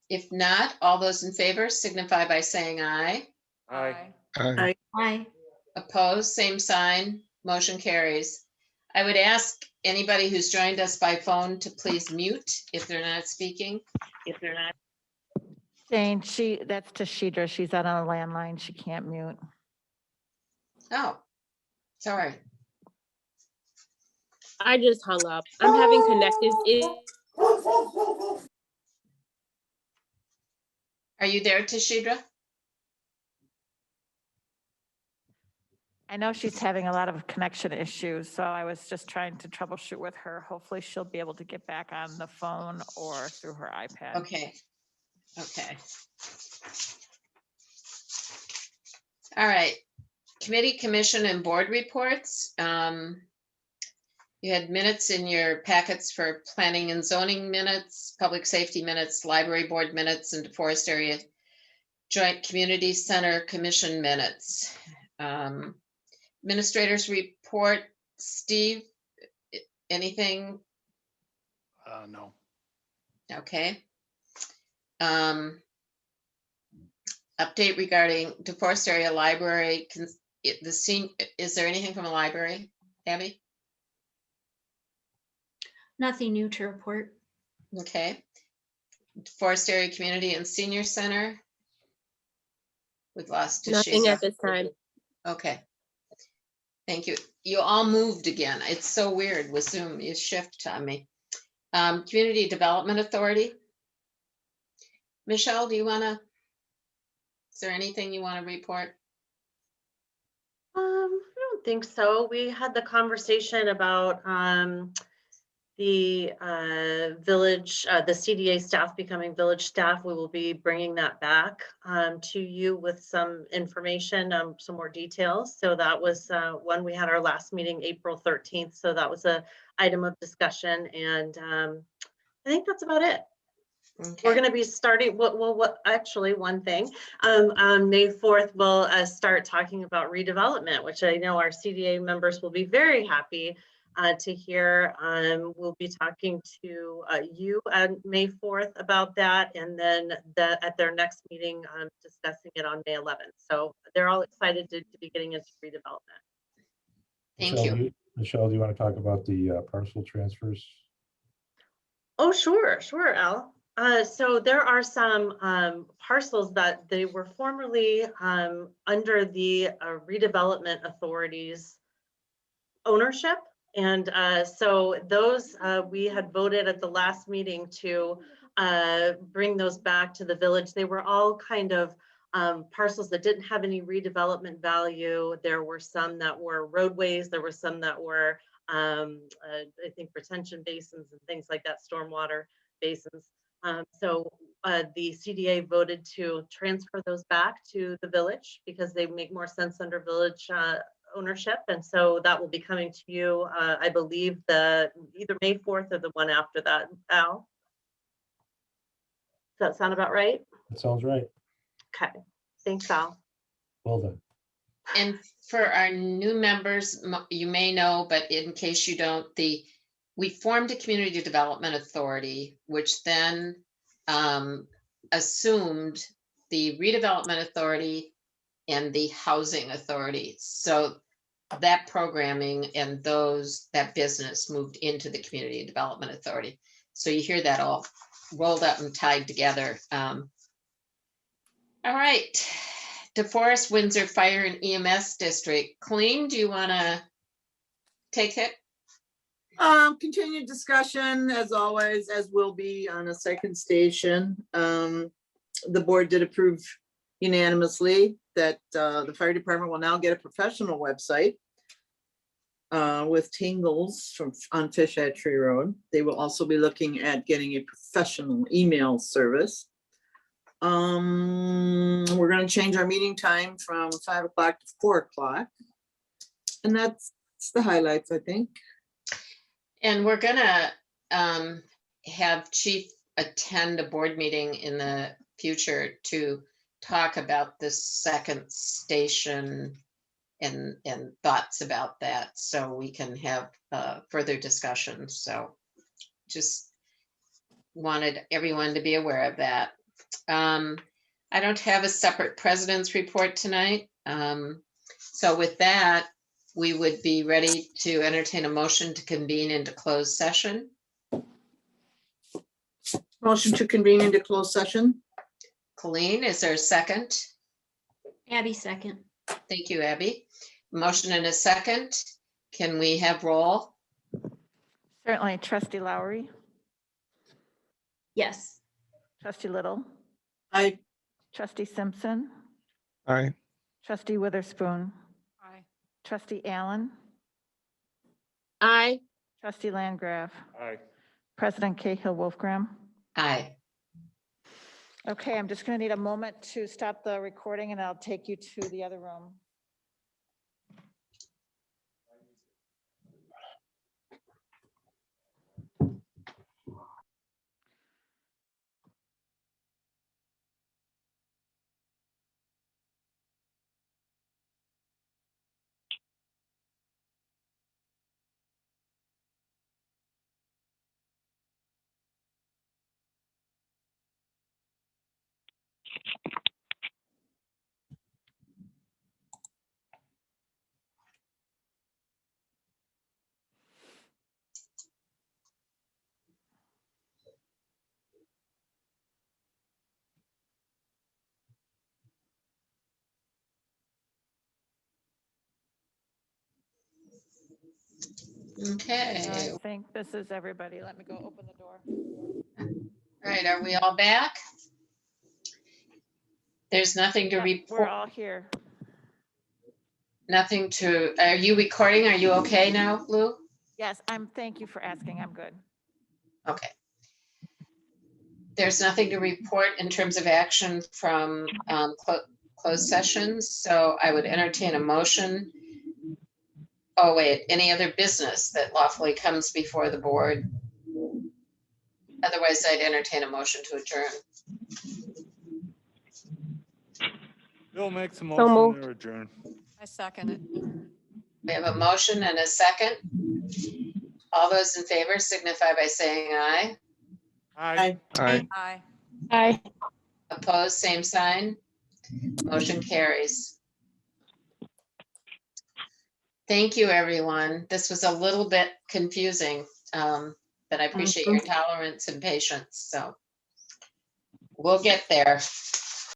If not, all those in favor signify by saying aye. Aye. Aye. Aye. Opposed, same sign. Motion carries. I would ask anybody who's joined us by phone to please mute if they're not speaking. Jane, that's to Shedra. She's on a landline. She can't mute. Oh, sorry. I just hung up. I'm having connected. Are you there, Tashidra? I know she's having a lot of connection issues, so I was just trying to troubleshoot with her. Hopefully she'll be able to get back on the phone or through her iPad. Okay. Okay. All right. Committee, commission, and board reports. You had minutes in your packets for planning and zoning minutes, public safety minutes, library board minutes, and Forest Area Joint Community Center Commission minutes. Administrators report. Steve, anything? No. Okay. Update regarding DeForest Area Library. Is there anything from the library, Abby? Nothing new to report. Okay. Forest Area Community and Senior Center. We've lost Nothing Tashina. at this time. Okay. Thank you. You all moved again. It's so weird with Zoom. You shift on me. Community Development Authority. Michelle, is there anything you want to report? I don't think so. We had the conversation about the village, the CDA staff becoming village staff, we will be bringing that back to you with some information, some more details. So that was when we had our last meeting, April 13th. So that was a item of discussion, and I think that's about it. We're going to be starting, actually one thing, on May 4th, we'll start talking about redevelopment, which I know our CDA members will be very happy to hear. We'll be talking to you on May 4th about that, and then at their next meeting, discussing it on May 11th. So they're all excited to be getting into redevelopment. Thank you. Michelle, do you want to talk about the parcel transfers? Oh, sure, Al. So there are some parcels that they were formerly under the redevelopment authority's ownership. And so those we had voted at the last meeting to bring those back to the village. They were all kind of parcels that didn't have any redevelopment value. There were some that were roadways. There were some that were, I think, retention basins and things like that, stormwater basins. So the CDA voted to transfer those back to the village because they make more sense under village ownership. And so that will be coming to you, I believe, either May 4th or the one after that. Al? Does that sound about right? That sounds right. Okay. Thanks, Al. Well done. And for our new members, you may know, but in case you don't, we formed a community development authority, which then assumed the redevelopment authority and the housing authority. So that programming and that business moved into the community development authority. So you hear that all rolled up and tied together. All right, DeForest Windsor Fire and EMS District. Colleen, do you want to take it? Continued discussion as always, as will be on a second station. The board did approve unanimously that the fire department will now get a professional website with Tingles on Fish at Tree Road. They will also be looking at getting a professional email service. We're going to change our meeting time from 5 o'clock to 4 o'clock. And that's the highlights, I think. And we're gonna have Chief attend a board meeting in the future to talk about this second station and thoughts about that, so we can have further discussion. So just wanted everyone to be aware of that. I don't have a separate president's report tonight. So with that, we would be ready to entertain a motion to convene into closed session. Motion to convene into closed session. Colleen, is there a second? Abby, second. Thank you, Abby. Motion and a second. Can we have roll? Certainly. Trustee Lowry, Yes. Trustee Little, Aye. Trustee Simpson, Aye. Trustee Witherspoon, Aye. Trustee Allen, Aye. Trustee Landgraf, Aye. President Cahill Wolfgram. Aye. Okay, I'm just going to need a moment to stop the recording and I'll take you to the other room. Okay. I think this is everybody. Let me go open the door. All right, are we all back? There's nothing to Yep, report. we're all here. Nothing to, are you recording? Are you okay now, Lou? Yes, thank you for asking. I'm good. Okay. There's nothing to report in terms of action from closed sessions, so I would entertain a motion. Oh, wait, any other business that lawfully comes before the board? Otherwise, I'd entertain a motion to adjourn. Bill makes a So motion moved. to adjourn. I second it. We have a motion and a second. All those in favor signify by saying aye. Aye. Aye. Aye. Aye. Opposed, same sign. Motion carries. Thank you, everyone. This was a little bit confusing, but I appreciate your tolerance and patience, so we'll get there.